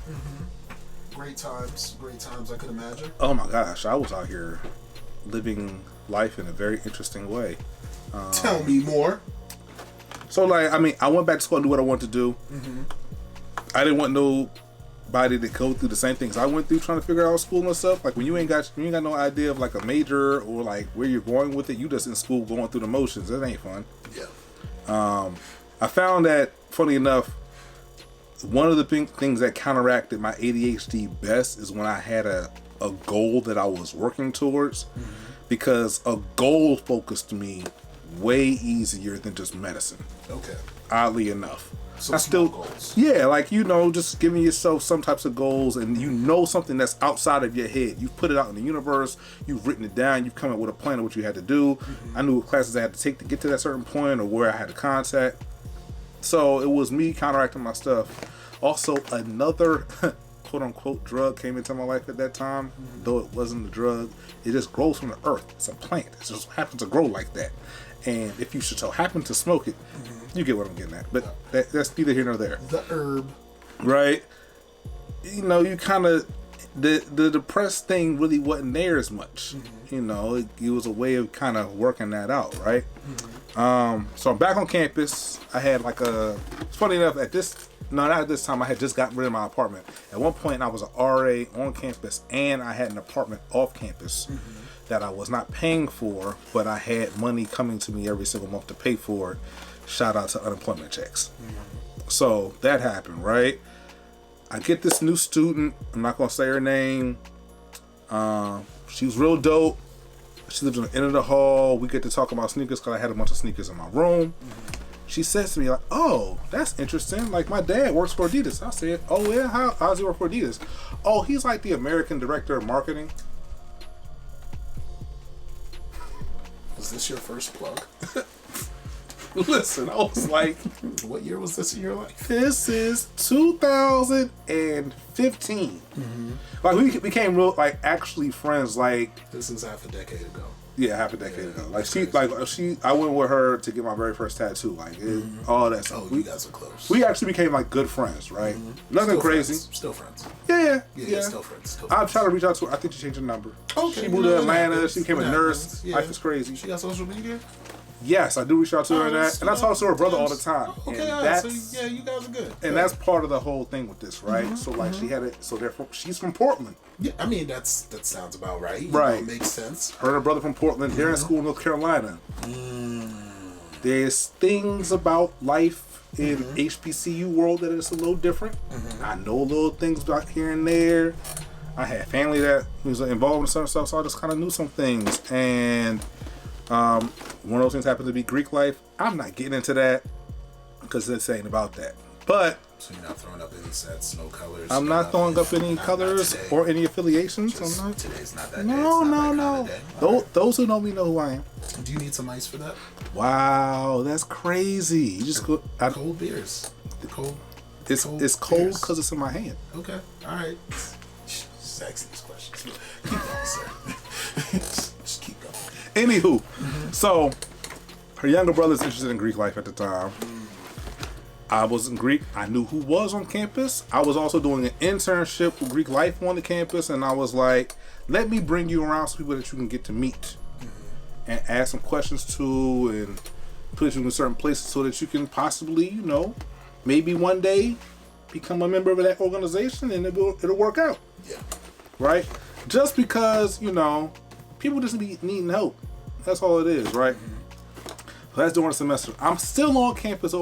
Great times, I could imagine. Oh my gosh, I was out here living life in a very interesting way. Tell me more. So like, I mean, I went back to school and do what I wanted to do. I didn't want nobody to go through the same things I went through trying to figure out school and stuff. Like when you ain't got no idea of like a major or like where you're going with it, you just in school going through the motions. It ain't fun. Yeah. I found that, funny enough, one of the things that counteracted my ADHD best is when I had a goal that I was working towards, because a goal focused me way easier than just medicine. Okay. Oddly enough. So small goals. Yeah, like, you know, just giving yourself some types of goals, and you know something that's outside of your head. You've put it out in the universe, you've written it down, you've come up with a plan of what you had to do. I knew what classes I had to take to get to that certain point or where I had to contact. So it was me counteracting my stuff. Also, another quote unquote drug came into my life at that time, though it wasn't a drug. It just grows from the earth. It's a plant. It just happens to grow like that. And if you should so happen to smoke it, you get what I'm getting at. But that's neither here nor there. The herb. Right? You know, you kind of, the depressed thing really wasn't there as much. You know, it was a way of kind of working that out, right? So I'm back on campus. I had like it's funny enough, not at this time, I had just gotten rid of my apartment. At one point, I was an RA on campus, and I had an apartment off campus that I was not paying for, but I had money coming to me every single month to pay for it. Shout out to unemployment checks. So that happened, right? I get this new student. I'm not gonna say her name. She was real dope. She lives on the end of the hall. We get to talk about sneakers because I had a bunch of sneakers in my room. She says to me like, "Oh, that's interesting. Like my dad works for Adidas." I said, "Oh yeah, how's he work for Adidas?" "Oh, he's like the American director of marketing." Was this your first plug? Listen, I was like, what year was this in your life? this is 2015. Like we became real, like actually friends. Like this is half a decade ago. Yeah, half a decade ago. I went with her to get my very first tattoo. Like all that stuff. Oh, you guys are close. We actually became like good friends, right? Nothing Still crazy. Friends. Still friends. Yeah. Still friends. I'm trying to reach out to her. I think she changed her number. Okay. She moved to Atlanta. She became a nurse. Yeah. Life is crazy. She got social media? Yes, I do reach out to her and I talk to her brother all the time. Okay, and so yeah, you guys are good. And that's part of the whole thing with this, right? So like she had it. So therefore, she's from Portland. Yeah, I mean that sounds about right. Right, makes sense. Her and her brother from Portland. They're in school in North Carolina. There's things about life in HBCU world that is a little different. I know little things about here and there. I had family that was involved in some stuff, so I just kind of knew some things. And one of those things happened to be Greek life. I'm not getting into that because this ain't about that. But so you're not throwing up any sets, no colors. I'm not throwing up any colors or any affiliations. I'm not. Today's not that day. No. Those who know me know who I am. Do you need some ice for that? Wow, that's crazy. You just go. Cold beers. It's cold because it's in my hand. Okay. All right. Sexiest questions. Keep going, sir. Just keep going. Anywho, so her younger brother's interested in Greek life at the time. I was in Greek. I knew who was on campus. I was also doing an internship with Greek life on the campus, and I was like, let me bring you around some people that you can get to meet and ask some questions to and put you in certain places so that you can possibly, maybe one day become a member of that organization and it'll work out. Yeah. Right? Just because, people just be needing help. That's all it is, right? So that's during the semester. I'm still on campus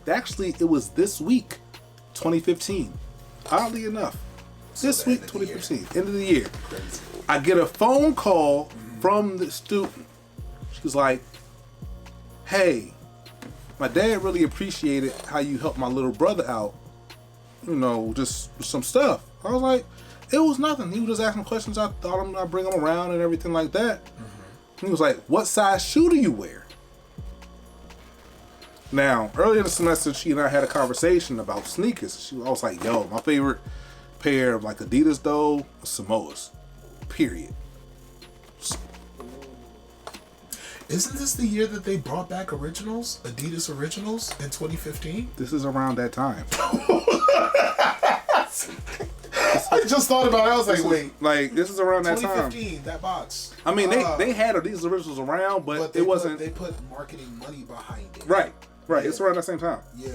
actually, it was this week, 2015. Oddly enough. This week, 2015. End of the year. Crazy. I get a phone call from the student. She was like, hey, my dad really appreciated how you helped my little brother out. Just some stuff. I was like, it was nothing. He was just asking questions. I thought I'd bring him around and everything like that. He was like, what size shoe do you wear? Now, earlier in the semester, she and I had a conversation about sneakers. I was like, yo, my favorite pair of like Adidas though, Samoas. Period. Isn't this the year that they brought back originals, Adidas originals, in 2015? This is around that time. I just thought about it. I was like, wait. Like, this is around that time. 2015, that box. I mean, they had Adidas originals around, but it wasn't. They put marketing money behind it. Right. Yeah. It's around that same time. Yeah.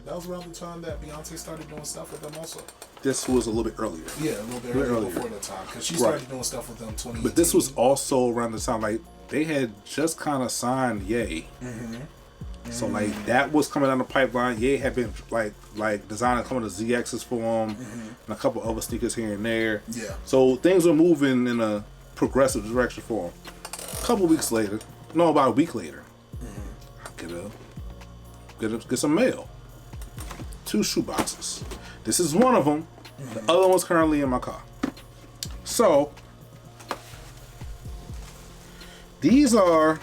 That was around the time that Beyonce started doing stuff with them also. This was a little bit earlier. Yeah, a little bit earlier before that time. Because she started doing stuff with them 2018. But this was also around the time, like, they had just kind of signed Ye. So, like, that was coming down the pipeline. Ye had been, like designing some of the ZXs for them and a couple other sneakers here and there. Yeah. So, things were moving in a progressive direction for them. A couple weeks later, about a week later, I get some mail. 2 shoe boxes. This is one of them. The other one's currently in my car. So, these are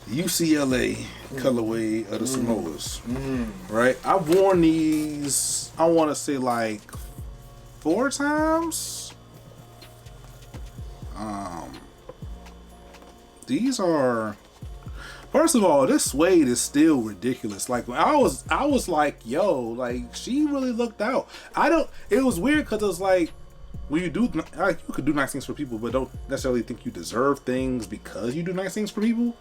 UCLA colorway of the Samoas. Right? I've worn these, I want to say like 4 times. These are, first of all, this suede is still ridiculous. Like, I was like, yo, like, she really looked out. It was weird because it was like, when you could do nice things for people, but don't necessarily think you deserve things because you do nice things for people.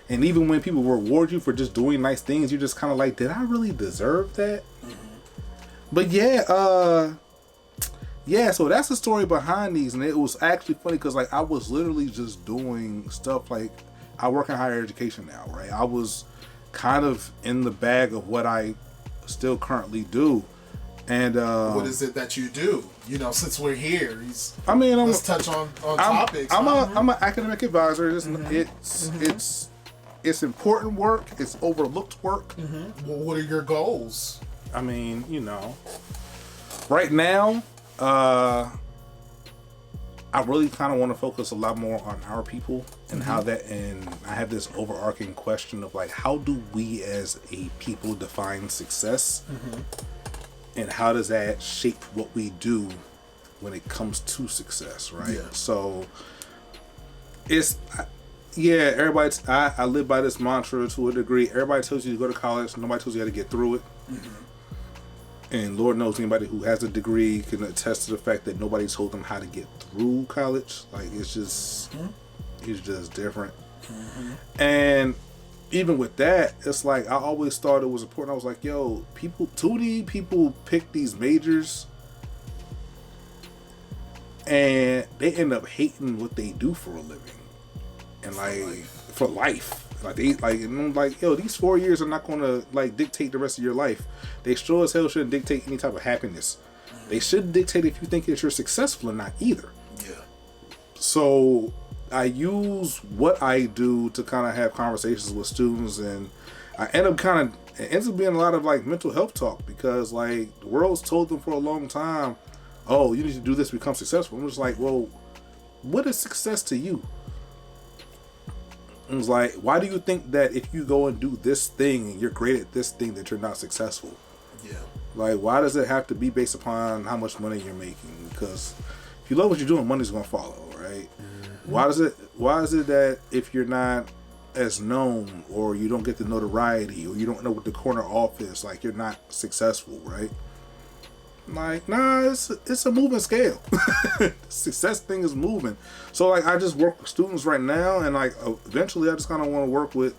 And even when people reward you for just doing nice things, you're just kind of like, did I really deserve that? But so that's the story behind these. And it was actually funny because, like, I was literally just doing stuff like, I work in higher education now, right? I was kind of in the bag of what I still currently do. And what is it that you do? Since we're here, let's touch on topics. I'm an academic advisor. It's important work. It's overlooked work. Well, what are your goals? I mean, right now, I really kind of want to focus a lot more on our people and how that, and I have this overarching question of like, how do we as a people define success, and how does that shape what we do when it comes to success, right? Yeah. So it's, yeah, everybody, I live by this mantra to a degree. Everybody tells you to go to college, nobody tells you how to get through it. And Lord knows anybody who has a degree can attest to the fact that nobody told them how to get through college. Like, it's just different. And even with that, it's like, I always thought it was important. I was like, yo, too many people pick these majors and they end up hating what they do for a living. And like, for life. Like, and I'm like, yo, these 4 years are not gonna like dictate the rest of your life. They sure as hell shouldn't dictate any type of happiness. They shouldn't dictate if you think that you're successful or not either. Yeah. So I use what I do to kind of have conversations with students, and I it ends up being a lot of like mental health talk, because like the world's told them for a long time, oh, you need to do this to become successful. I'm just like, well, what is success to you? It was like, why do you think that if you go and do this thing and you're great at this thing that you're not successful? Yeah. Like, why does it have to be based upon how much money you're making? Because if you love what you're doing, money's gonna follow, right? Why is it that if you're not as known, or you don't get the notoriety, or you don't know what the corner office, like, you're not successful, right? Like, nah, it's a moving scale. Success thing is moving. So like, I just work with students right now, and like eventually I just kind of want to work with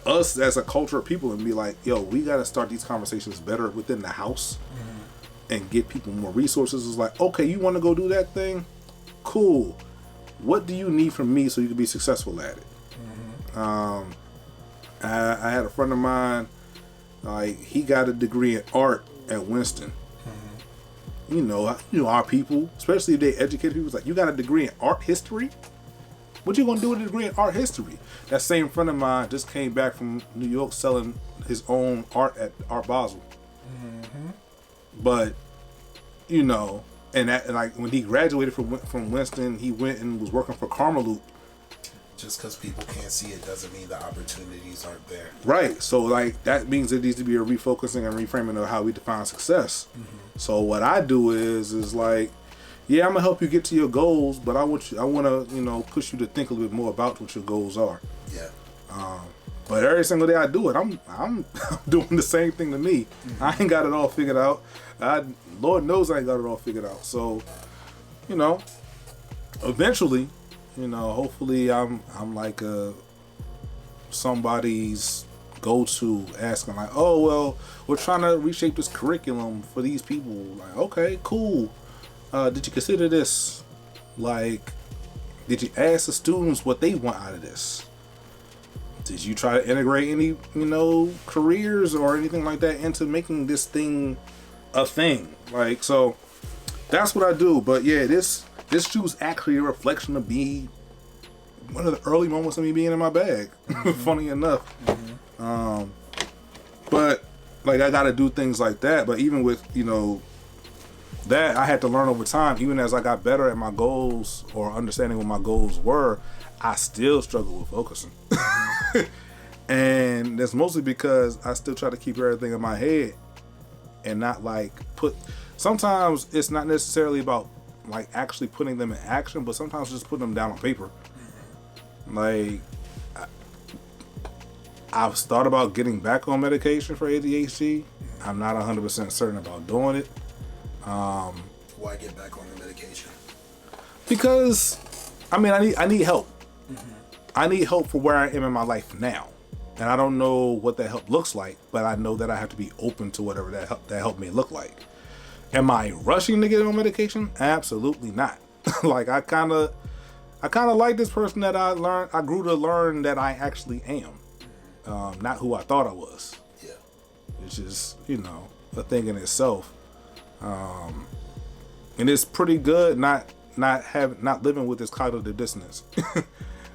us as a culture of people and be like, yo, we got to start these conversations better within the house and get people more resources. It's like, okay, you want to go do that thing? Cool. What do you need from me so you can be successful at it? I had a friend of mine, like, he got a degree in art at Winston. You know our people, especially if they educated people, like, you got a degree in art history? What you gonna do with a degree in art history? That same friend of mine just came back from New York selling his own art at Art Basel. But, you know, and like when he graduated from Winston, he went and was working for Karma. Just because people can't see it doesn't mean the opportunities aren't there. Right. So like, that means there needs to be a refocusing and reframing of how we define success. So what I do is like, yeah, I'm gonna help you get to your goals, but I want to push you to think a little bit more about what your goals are. Yeah. But every single day I do it, I'm doing the same thing to me. I ain't got it all figured out. Lord knows I ain't got it all figured out. So, eventually, hopefully I'm like somebody's go-to, asking like, oh, well, we're trying to reshape this curriculum for these people. Like, okay, cool. Did you consider this? Like, did you ask the students what they want out of this? Did you try to integrate any, careers or anything like that into making this thing a thing? Like, so that's what I do. But yeah, this shoe's actually a reflection of me, one of the early moments of me being in my bag. Funny enough. But like, I got to do things like that. But even with, that I had to learn over time, even as I got better at my goals or understanding what my goals were, I still struggle with focusing. And that's mostly because I still try to keep everything in my head and not like sometimes it's not necessarily about like actually putting them in action, but sometimes just putting them down on paper. Like, I've thought about getting back on medication for ADHD. I'm not 100% certain about doing it. Why get back on the medication? Because, I need help. I need help for where I am in my life now. And I don't know what that help looks like, but I know that I have to be open to whatever that help may look like. Am I rushing to get on medication? Absolutely not. Like, I kind of like this person that I grew to learn that I actually am. Not who I thought I was. Yeah. Which is, a thing in itself. And it's pretty good not living with this cognitive dissonance.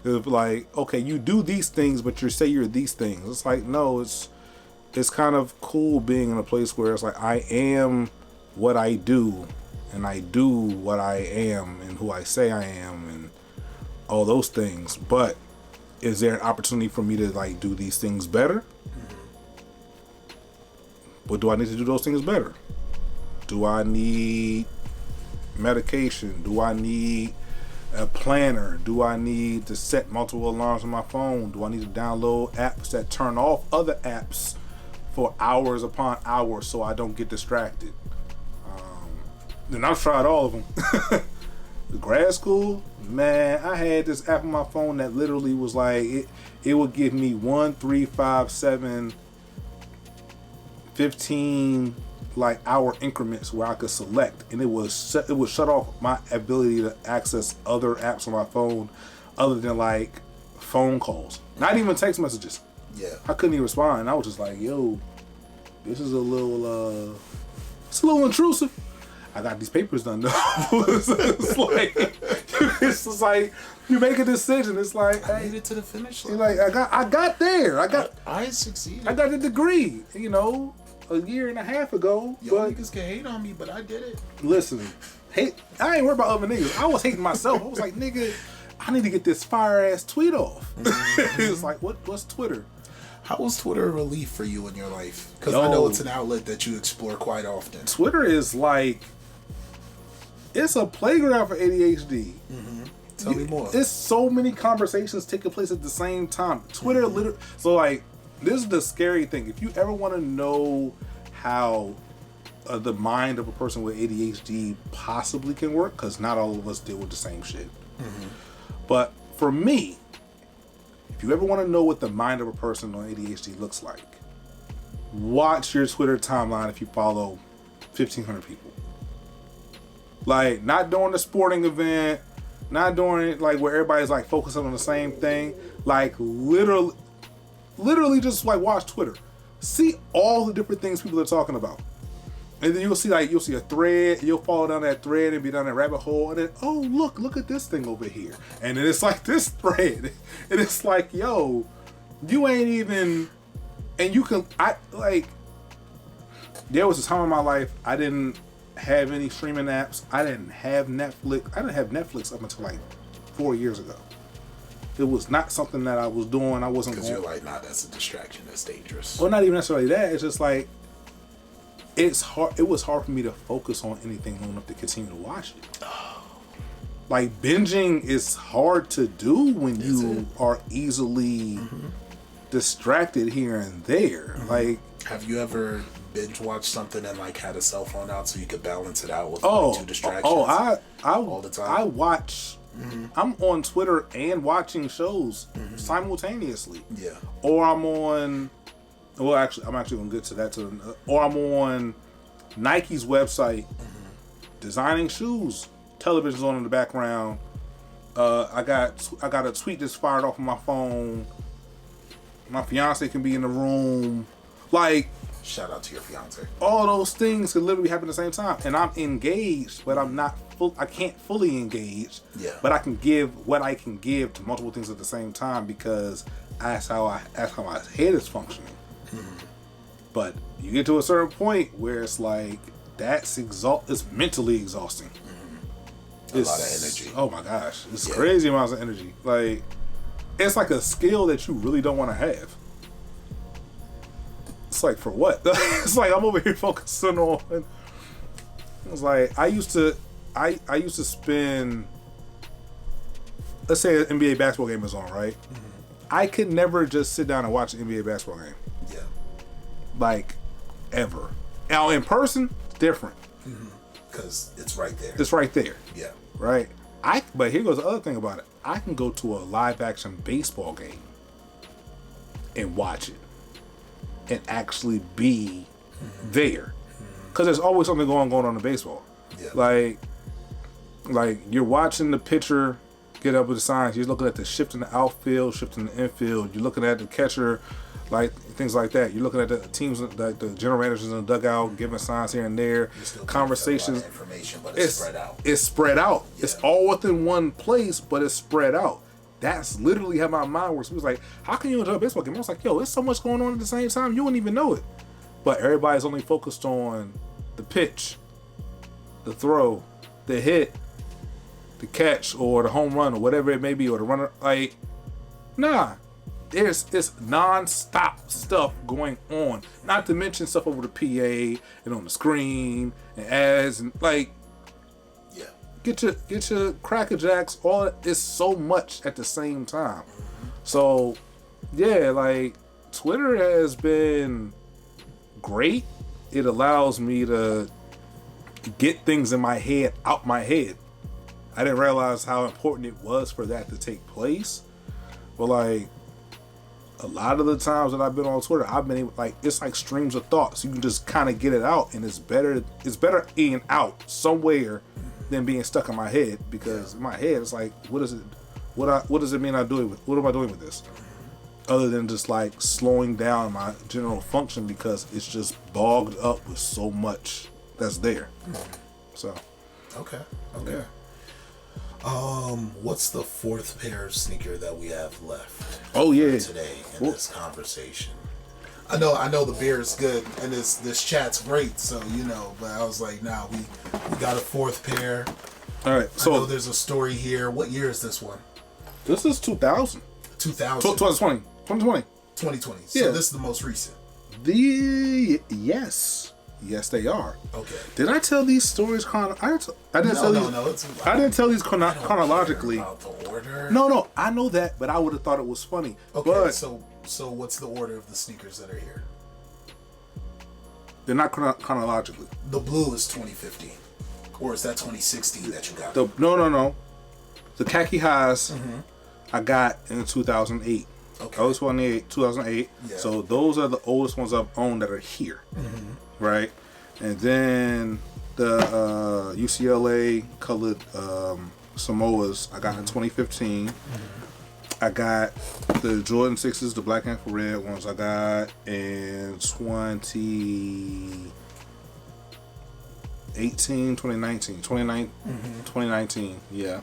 It's like, okay, you do these things, but you say you're these things. It's like, no, it's kind of cool being in a place where it's like, I am what I do, and I do what I am and who I say I am and all those things. But is there an opportunity for me to like do these things better? But do I need to do those things better? Do I need medication? Do I need a planner? Do I need to set multiple alarms on my phone? Do I need to download apps that turn off other apps for hours upon hours so I don't get distracted? And I've tried all of them. Grad school, man, I had this app on my phone that literally was like, it would give me 1, 3, 5, 7, 15 like hour increments where I could select, and it would shut off my ability to access other apps on my phone other than like phone calls, not even text messages. Yeah, I couldn't even respond. I was just like, yo, this is a little intrusive. I got these papers done though. it's just like you make a decision. It's like I made it to the finish line. Like I got there. I succeeded. I got a degree. You know, a year and a half ago. Y'all niggas can hate on me, but I did it. Listen, I ain't worried about other niggas. I was hating myself. I was like, nigga, I need to get this fire ass tweet off. It's like, what's Twitter? How was Twitter a relief for you in your life? Because I know it's an outlet that you explore quite often. Twitter is like, it's a playground for ADHD. Tell me more. It's so many conversations taking place at the same time. Twitter literally. So like, this is the scary thing. If you ever want to know how the mind of a person with ADHD possibly can work, because not all of us deal with the same shit. But for me, if you ever want to know what the mind of a person on ADHD looks like, watch your Twitter timeline if you follow 1,500 people. Like, not during the sporting event, not during like where everybody's like focusing on the same thing. Like literally just like watch Twitter. See all the different things people are talking about. And then you'll see a thread, you'll follow down that thread and be down that rabbit hole, and then, oh look at this thing over here. And then it's like this thread. And it's like, yo, you ain't even, and you can, there was a time in my life I didn't have any streaming apps. I didn't have Netflix. I didn't have Netflix up until like 4 years ago. It was not something that I was doing. I wasn't because you're like, nah, that's a distraction. That's dangerous. Well, not even necessarily that. It's just like, it's hard. It was hard for me to focus on anything long enough to continue to watch it. Like binging is hard to do when you are easily distracted here and there. Like, have you ever binge watched something and like had a cell phone out so you could balance it out with like, 2 distractions? I all the time. I watch. I'm on Twitter and watching shows simultaneously. Yeah. Or I'm on. Well, actually, I'm actually going to get to that too. Or I'm on Nike's website, designing shoes. Television's on in the background. I got a tweet that's fired off on my phone. My fiance can be in the room. Like, shout out to your fiance. All those things could literally happen at the same time, and I'm engaged, but I'm not full. I can't fully engage. Yeah. But I can give what I can give to multiple things at the same time because that's how my head is functioning. But you get to a certain point where it's like it's mentally exhausting. A lot of energy. Oh my gosh, it's crazy amounts of energy. Like, it's like a skill that you really don't want to have. It's like, for what? It's like I'm over here focusing on. It's like I used to spend. Let's say an NBA basketball game is on, right? I could never just sit down and watch an NBA basketball game. Yeah. Like, ever. Now in person, it's different. Because it's right there. It's right there. Yeah. Right. But here goes the other thing about it. I can go to a live action baseball game and watch it and actually be there. Because there's always something going on in baseball. Yeah. Like you're watching the pitcher get up with the signs. You're looking at the shift in the outfield, shift in the infield. You're looking at the catcher, like things like that. You're looking at the teams, like the general managers in the dugout, giving signs here and there. Conversations. Information, but it's spread out. It's spread out. Yeah. It's all within one place, but it's spread out. That's literally how my mind works. It was like, how can you enjoy a baseball game? I was like, yo, there's so much going on at the same time, you wouldn't even know it. But everybody's only focused on the pitch. the throw, the hit, the catch, or the home run, or whatever it may be, or the runner. Like, nah. It's non-stop stuff going on. Not to mention stuff over the PA and on the screen and ads and like, yeah. Get your Cracker Jacks. All it's so much at the same time. So yeah, like Twitter has been great. It allows me to get things in my head out my head. I didn't realize how important it was for that to take place, but like. A lot of the times that I've been on Twitter, I've been able, like, it's like streams of thoughts. You can just kind of get it out, and it's better in out somewhere than being stuck in my head, because in my head it's like, what does it mean I'm doing with, what am I doing with this? Other than just like slowing down my general function, because it's just bogged up with so much that's there. So okay. What's the fourth pair of sneaker that we have left? Oh yeah, today in this conversation. I know the beer is good and this chat's great. So but I was like, nah, we got a fourth pair. All right, so I know there's a story here. What year is this one? This is 2000. 2020. 2020. Yeah. So this is the most recent. Yes, they are. Okay. Did I tell these stories I didn't tell these chronologically. About the order. No, I know that, but I would have thought it was funny. Okay, but so what's the order of the sneakers that are here? They're not chronologically. The blue is 2015, or is that 2016 that you got? No. The khaki highs I got in 2008. Okay. I was 2008. Yeah. So those are the oldest ones I've owned that are here. Right? And then the UCLA colored Samoas I got in 2015. I got the Jordan 6s, the black infrared ones I got in 2019. 2019, yeah.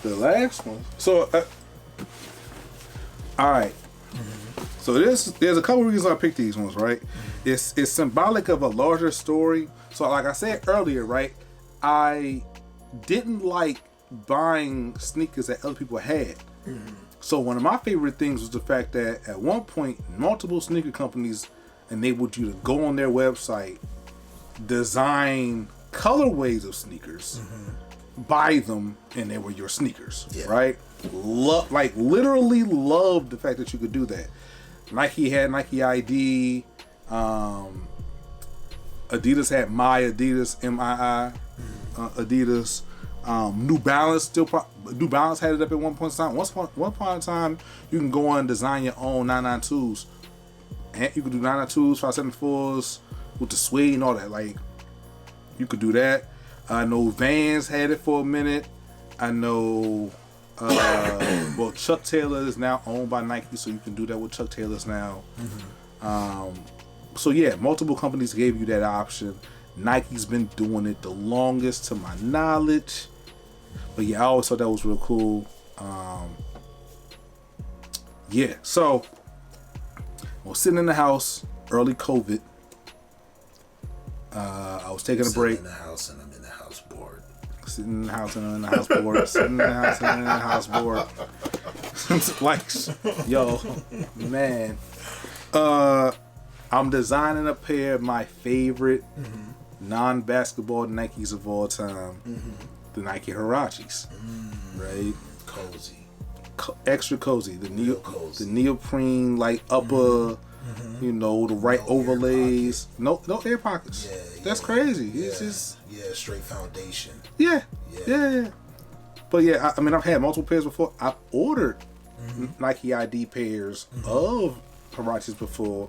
The last one. So, all right. So there's a couple reasons I picked these ones, right? It's symbolic of a larger story. So like I said earlier, right? I didn't like buying sneakers that other people had. So one of my favorite things was the fact that at one point, multiple sneaker companies enabled you to go on their website, design colorways of sneakers, buy them, and they were your sneakers, right? Literally loved the fact that you could do that. Nike had Nike ID. Adidas had My Adidas, MII Adidas. New Balance New Balance had it up at one point in time. One point in time, you can go on and design your own 992s. And you could do 992s, 574s with the suede and all that. Like, you could do that. I know Vans had it for a minute. I know well, Chuck Taylor is now owned by Nike, so you can do that with Chuck Taylor's now. So yeah, multiple companies gave you that option. Nike's been doing it the longest to my knowledge. But yeah, I always thought that was real cool. Yeah, so I was sitting in the house, early COVID. I was taking a break. Sitting in the house and I'm in the house bored. Sitting in the house and I'm in the house bored. Sitting in the house and I'm in the house bored. Like, yo, man. I'm designing a pair of my favorite non-basketball Nikes of all time. The Nike Huaraches. Right? Cozy. Extra cozy. The cozy. The neoprene, like upper, the right No overlays. No air pockets. Yeah, that's crazy. It's just straight foundation. Yeah. But yeah, I mean, I've had multiple pairs before. I've ordered Nike ID pairs of Huaraches before.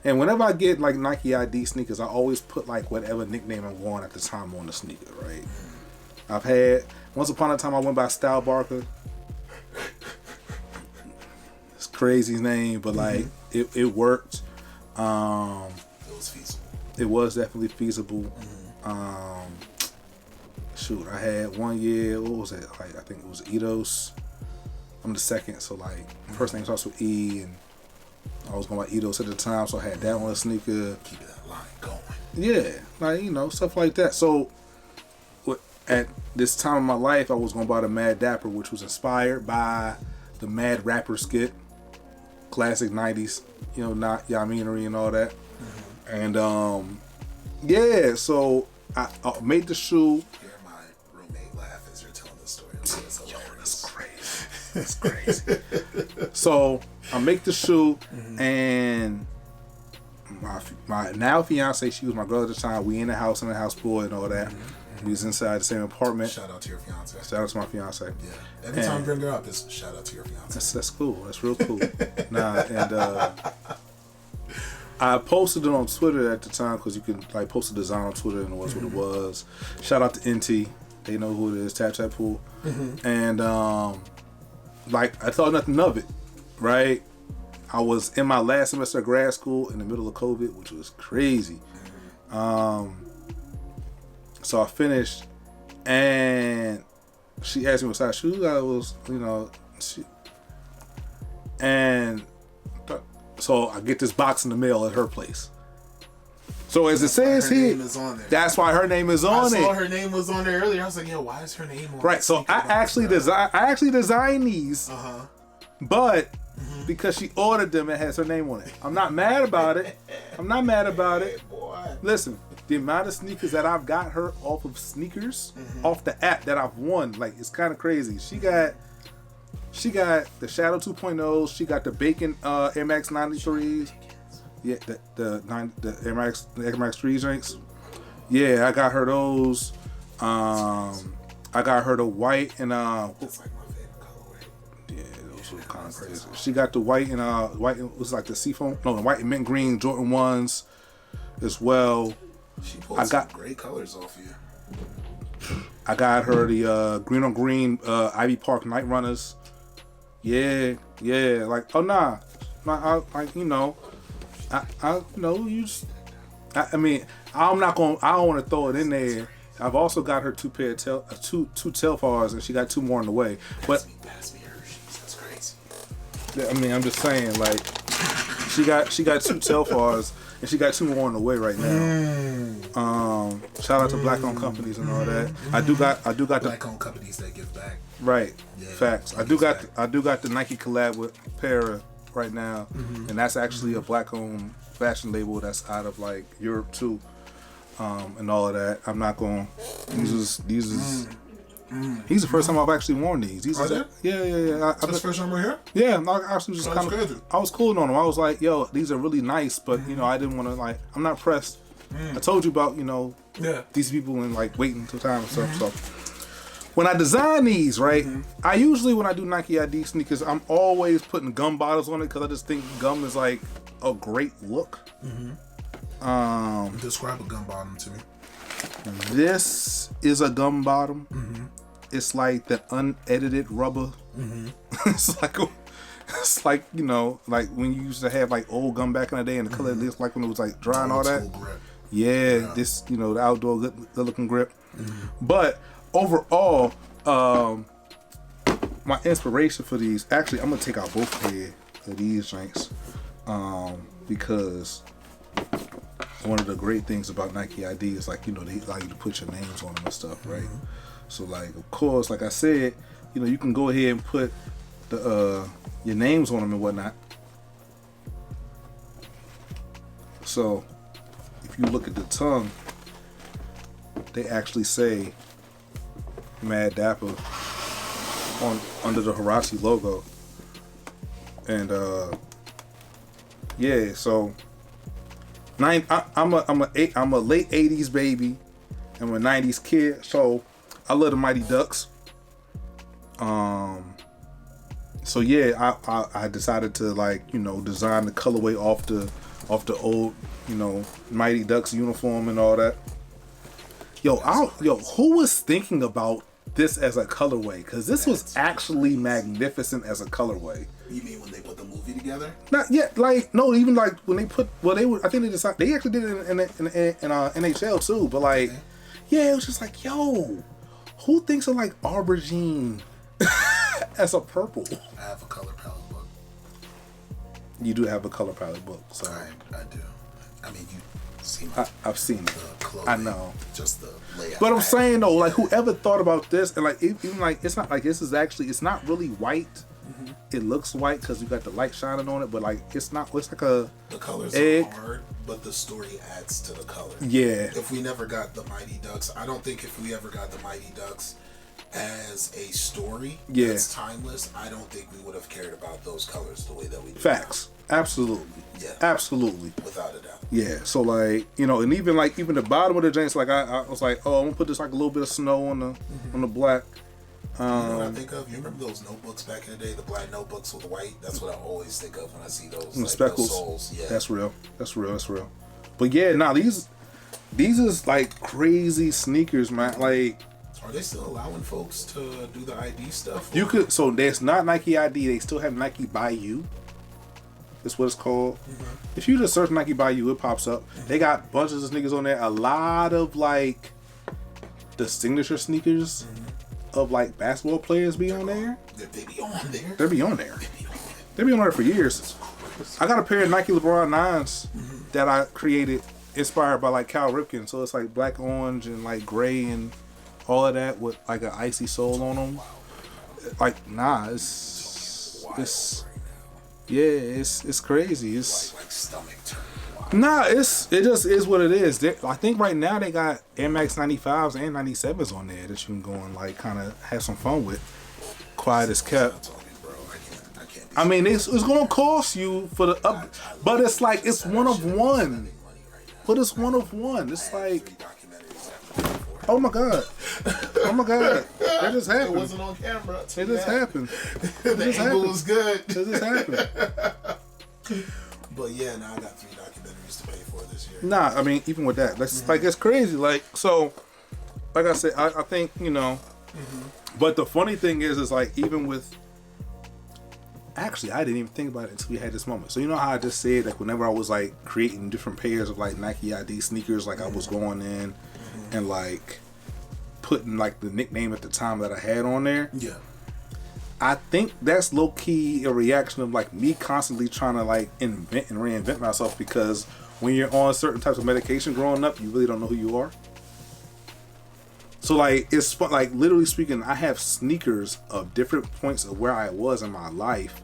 And whenever I get like Nike ID sneakers, I always put like whatever nickname I'm going at the time on the sneaker, right? I've had, once upon a time I went by Style Barker. It's crazy name, but like it worked. It was feasible. It was definitely feasible. Shoot, I had 1 year, what was it? Like, I think it was Eidos. I'm the second, so like first name starts with E, and I was going by Eidos at the time, so I had that on a sneaker. Keep that line going. Yeah, like, stuff like that. So at this time of my life, I was gonna buy the Mad Dapper, which was inspired by the Mad Rapper skit, classic '90s, not Yaminery and all that. And yeah, so I made the shoe. Hear my roommate laugh as you're telling this story. Yo, that's crazy. That's crazy. So I make the shoe, and my now fiance, she was my girl at the time. We in the house boy and all that. We was inside the same apartment. Shout out to your fiance. Shout out to my fiance. Yeah. Every time I bring her up, it's shout out to your fiance. That's cool. That's real cool. I posted it on Twitter at the time because you can like post a design on Twitter and it was what it was. Shout out to NT. They know who it is. Tap Tap Pool. And like I thought nothing of it. Right. I was in my last semester of grad school in the middle of COVID, which was crazy. So I finished, and she asked me what size shoes I was, so I get this box in the mail at her place. So as it says here, that's why her name is on it. I saw her name was on there earlier. I was like, yo, why is her name on it? Right. So I actually designed these, but because she ordered them, it has her name on it. I'm not mad about it. Boy. Listen, the amount of sneakers that I've got her off of sneakers, off the app that I've won, like it's kind of crazy. She got the Shadow 2.0s. She got the Bacon Air Max 93s. Yeah, the Air Max 3 drinks. Yeah, I got her those. I got her the white and That's like my favorite colorway. yeah, those were kind of crazy. She got the white and white. It was like the seafoam. No, the white and mint green Jordan 1s as well. She pulled some great colors off you. I got her the green on green Ivy Park Night Runners. Yeah, like I mean, I don't want to throw it in there. I've also got her two Telfars, and she got two more on the way. But pass me her shoes. That's crazy. I mean, I'm just saying, like she got two Telfars, and she got two more on the way right now. Shout out to black-owned companies and all that. I do got the black-owned companies that give back. Right. Yeah, facts. I do got the Nike collab with Para right now, and that's actually a black-owned fashion label that's out of like Europe too, and all of that. I'm not going. These is the first time I've actually worn these. These are yeah. That's the first time we're here. Yeah, I actually just kind of. I was cooling on them. I was like, yo, these are really nice, but I didn't want to like. I'm not pressed. I told you about these people and like waiting till time and stuff. So when I design these, right, I usually when I do Nike ID sneakers, I'm always putting gum bottles on it because I just think gum is like a great look. Describe a gum bottom to me. This is a gum bottom. It's like the unedited rubber. It's like like like when you used to have like old gum back in the day and the color looks like when it was like dry and all that. Grip. Yeah, this the outdoor good looking grip. But overall, my inspiration for these, actually I'm gonna take out both pair of these drinks, because one of the great things about Nike ID is like they allow you to put your names on them and stuff, right? So like of course, like I said, you can go ahead and put the your names on them and whatnot. So if you look at the tongue, they actually say Mad Dapper under the Huarache logo. And yeah, so I'm a late 80s baby. I'm a 90s kid, so I love the Mighty Ducks. So yeah, I decided to design the colorway off the old Mighty Ducks uniform and all that. Who was thinking about this as a colorway? Because this was actually magnificent as a colorway. You mean when they put the movie together? Not yet. Even when they put. Well, I think they decided they actually did it in NHL too. But yeah, it was just like, yo, who thinks of like aubergine as a purple? I have a color palette book. You do have a color palette book, so I do. I mean, I've seen it. Clothing, I know. Just the layout. But I'm saying though, like whoever thought about this, and like even like it's not like this is actually it's not really white. It looks white because you got the light shining on it, but like it's not. It's like a the colors egg. are hard, but the story adds to the color. Yeah. If we never got the Mighty Ducks, I don't think if we ever got the Mighty Ducks as a story that's timeless, I don't think we would have cared about those colors the way that we do. Facts. Now. Absolutely. Yeah. Absolutely. Without a doubt. Yeah. So like and even the bottom of the jeans, like I was like, oh, I'm gonna put this like a little bit of snow on the black. You know what I think of? You remember those notebooks back in the day, the black notebooks with the white? That's what I always think of when I see those. And like, speckles. Those soles. Yeah. That's real. That's real. That's real. But yeah, these is like crazy sneakers, man. Like, are they still allowing folks to do the ID stuff? You could. So there's not Nike ID. They still have Nike by You. That's what it's called. Mm-hmm. If you just search Nike by You, it pops up. Mm-hmm. They got bunches of sneakers on there. A lot of like the signature sneakers. Mm-hmm. Of like basketball players be on there. They be on there. They be on there. They be on there for years. I got a pair of Nike LeBron 9s that I created, inspired by like Cal Ripken. So it's like black, orange, and like gray and all of that with like an icy sole on them. Like it's crazy. It's like stomach turn. it just is what it is. I think right now they got Air Max 95s and 97s on there that you can go and like kind of have some fun with. Quiet as kept. I mean, it's going to cost you for the up, but it's like it's one of one. But it's one of one. It's like, oh my god, that just happened. It wasn't on camera. It just happened. The angle was good. It just happened. But yeah, now I got 3 documentaries to pay for this year. Nah, I mean, even with that, that's like it's crazy. Like so, like I said, I think But the funny thing is like even with. Actually, I didn't even think about it until we had this moment. So you know how I just said like whenever I was like creating different pairs of like Nike ID sneakers, like I was going in and like putting like the nickname at the time that I had on there. Yeah. I think that's low key a reaction of like me constantly trying to like invent and reinvent myself because when you're on certain types of medication growing up, you really don't know who you are. So like it's fun, like literally speaking, I have sneakers of different points of where I was in my life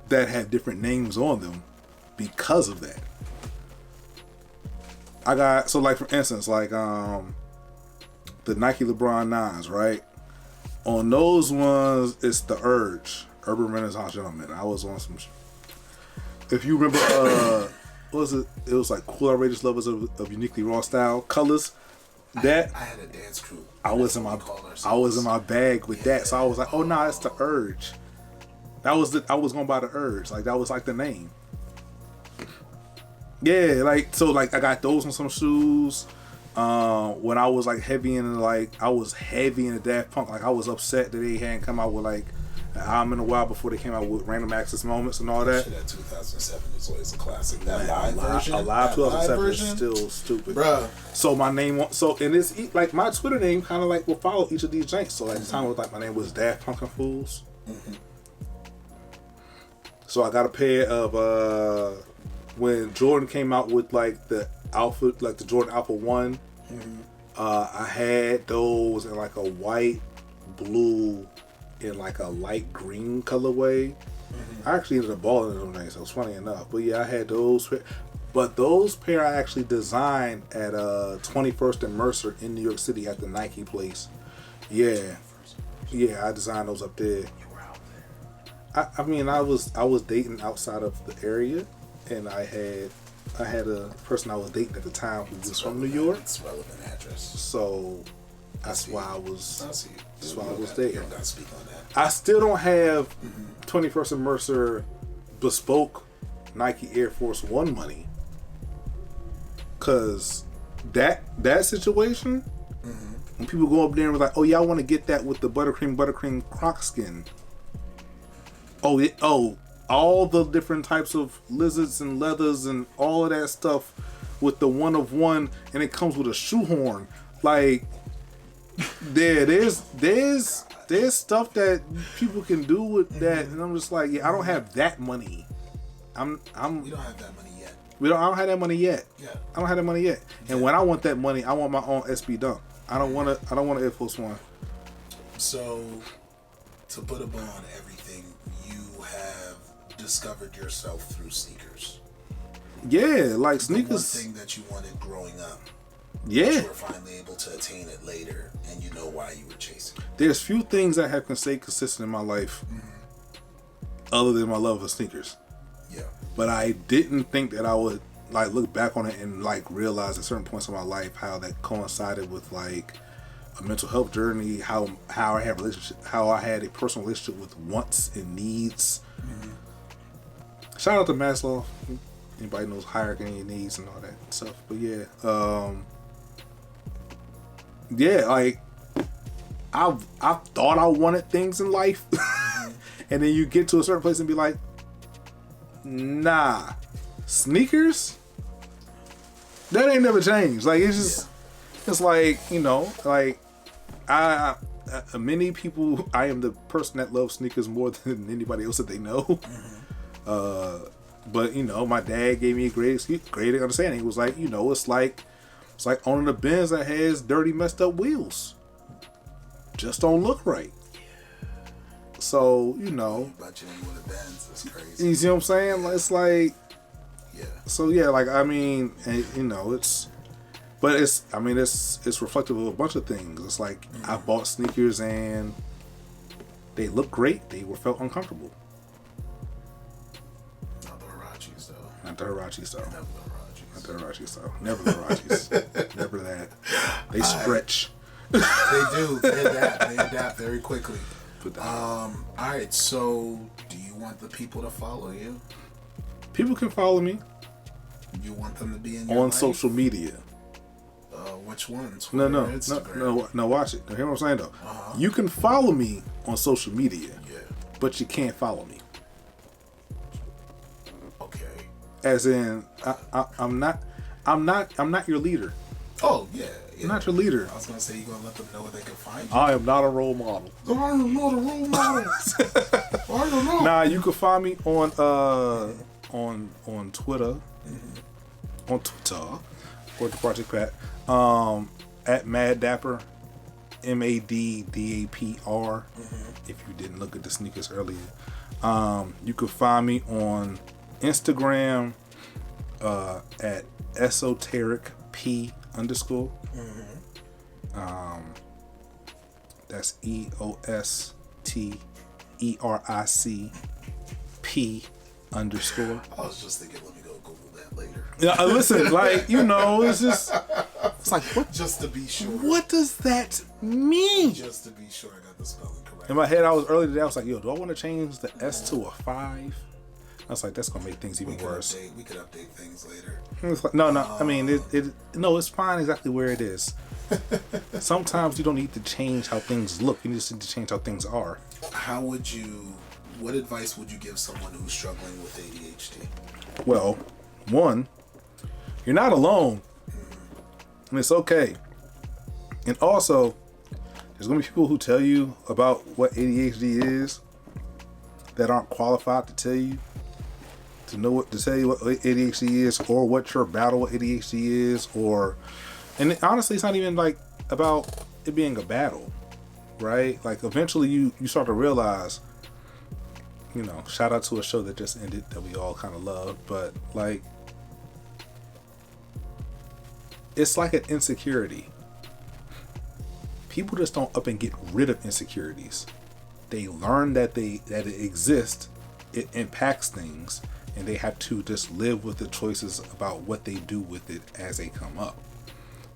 that have different names on them because of that. I got so like for instance like the Nike LeBron 9s, right? On those ones, it's the Urge, Urban Renaissance Gentleman. I was on some. If you remember, what was it? It was like Cool Outrageous Lovers of Uniquely Raw Style Colors. That I had a dance crew. I was in my bag with that, so I was like, oh no, it's the Urge. I was going by the Urge, like that was like the name. Yeah, like so, like I got those on some shoes. When I was like heavy into Daft Punk, like I was upset that they hadn't come out with like an album in a while before they came out with Random Access Moments and all that. Shit, that 2007 is always a classic. That live version, a live 2007 is still stupid, bruh. So my name, and it's like my Twitter name kind of like will follow each of these janks. So at the time, it was like my name was Daft Punk and Fools. So I got a pair of when Jordan came out with like the Alpha, like the Jordan Alpha 1. I had those in like a white, blue, and like a light green colorway. I actually ended up balling them things, so it's funny enough. But yeah, I had those. But those pair I actually designed at 21st and Mercer in New York City at the Nike place. Yeah, I designed those up there. You were out there. I mean, I was dating outside of the area, and I had a person I was dating at the time who was from New York. It's relevant address. So that's why I was. That's why I was there. You don't gotta speak on that. I still don't have 21st and Mercer bespoke Nike Air Force One money, cause that situation. When people go up there and be like, "Oh yeah, I want to get that with the buttercream croc skin." All the different types of lizards and leathers and all of that stuff with the one of one, and it comes with a shoehorn. Like, there's stuff that people can do with that, and I'm just like, yeah, I don't have that money. We don't have that money yet. I don't have that money yet. Yeah. I don't have that money yet. And when I want that money, I want my own SB Dunk. I don't want an Air Force One. So, to put a bow on everything, you have discovered yourself through sneakers. Yeah, like sneakers. The one thing that you wanted growing up. Yeah. You were finally able to attain it later, and you know why you were chasing. There's few things that have stayed consistent in my life, other than my love of sneakers. Yeah. But I didn't think that I would like look back on it and like realize at certain points in my life how that coincided with like a mental health journey, how I had a personal relationship with wants and needs. Shout out to Maslow. Anybody knows hierarchy of needs and all that stuff. But yeah, like I thought I wanted things in life, and then you get to a certain place and be like, nah, sneakers, that ain't never changed. Like it's just, it's like, you know, like many people, I am the person that loves sneakers more than anybody else that they know. But you know, my dad gave me a great understanding. It was like, you know, it's like owning a Benz that has dirty, messed up wheels. Just don't look right. So, you know, Budgeting with a Benz is crazy. You see what I'm saying? It's like, yeah. So yeah, like I mean, and, you know, it's reflective of a bunch of things. It's like I bought sneakers and they look great. They felt uncomfortable. Not the Hirachis though. Not the Hirachis though. Never the Hirachis. Not the Hirachis though. Never the Hirachis. Never that. They stretch. They do. They adapt very quickly. Alright, so do you want the people to follow you? People can follow me. You want them to be in your on life? social media. Which ones? No, Instagram? no. Watch it. Now, hear what I'm saying though. You can follow me on social media. Yeah. But you can't follow me. Okay. As in, I'm not your leader. Oh yeah. I'm not your leader. I was gonna say, you gonna let them know where they can find you. I am not a role model. I am not a role model. I don't know. Nah, you can find me on Twitter, on Twitter, or the Project Pat, at Mad Dapper, MADDAPR. If you didn't look at the sneakers earlier, you can find me on Instagram at esotericp_. That's EOSTERICP_. I was just thinking, let me go Google that later. Yeah, listen, like, you know, it's like, what? Just to be sure. What does that mean? Just to be sure I got the spelling correct. In my head, earlier today, I was like, yo, do I want to change the S to a 5? I was like, that's gonna make things even worse. We could update things later. It's like, no. I mean, it's fine exactly where it is. Sometimes you don't need to change how things look. You just need to change how things are. What advice would you give someone who's struggling with ADHD? Well, one, you're not alone. And it's okay. And also, there's gonna be people who tell you about what ADHD is that aren't qualified to tell you what ADHD is, or what your battle with ADHD is, and honestly, it's not even like about it being a battle, right? Like eventually you start to realize, you know, shout out to a show that just ended that we all kind of love, but like it's like an insecurity. People just don't up and get rid of insecurities. They learn that it exists, it impacts things, and they have to just live with the choices about what they do with it as they come up.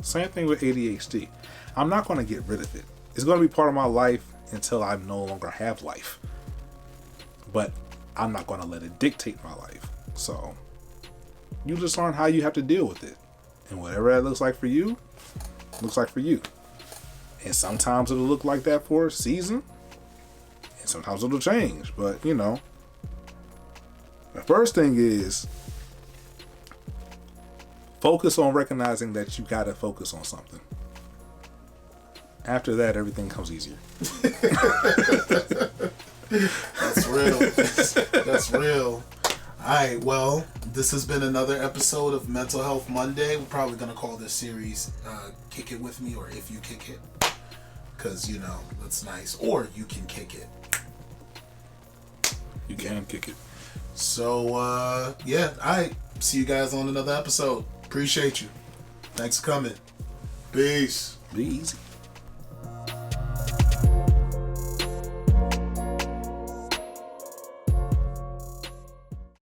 Same thing with ADHD. I'm not going to get rid of it. It's going to be part of my life until I no longer have life. But I'm not going to let it dictate my life. So you just learn how you have to deal with it. And whatever that looks like for you, looks like for you. And sometimes it'll look like that for a season. And sometimes it'll change. But, you know, the first thing is focus on recognizing that you got to focus on something. After that, everything comes easier. That's real. That's real. All Alright, well, this has been another episode of Mental Health Monday. We're probably going to call this series Kick It With Me, or If You Kick It. Because, you know, that's nice. Or You Can Kick It. You can kick it. So, yeah, alright. See you guys on another episode. Appreciate you. Thanks for coming. Peace. Be easy.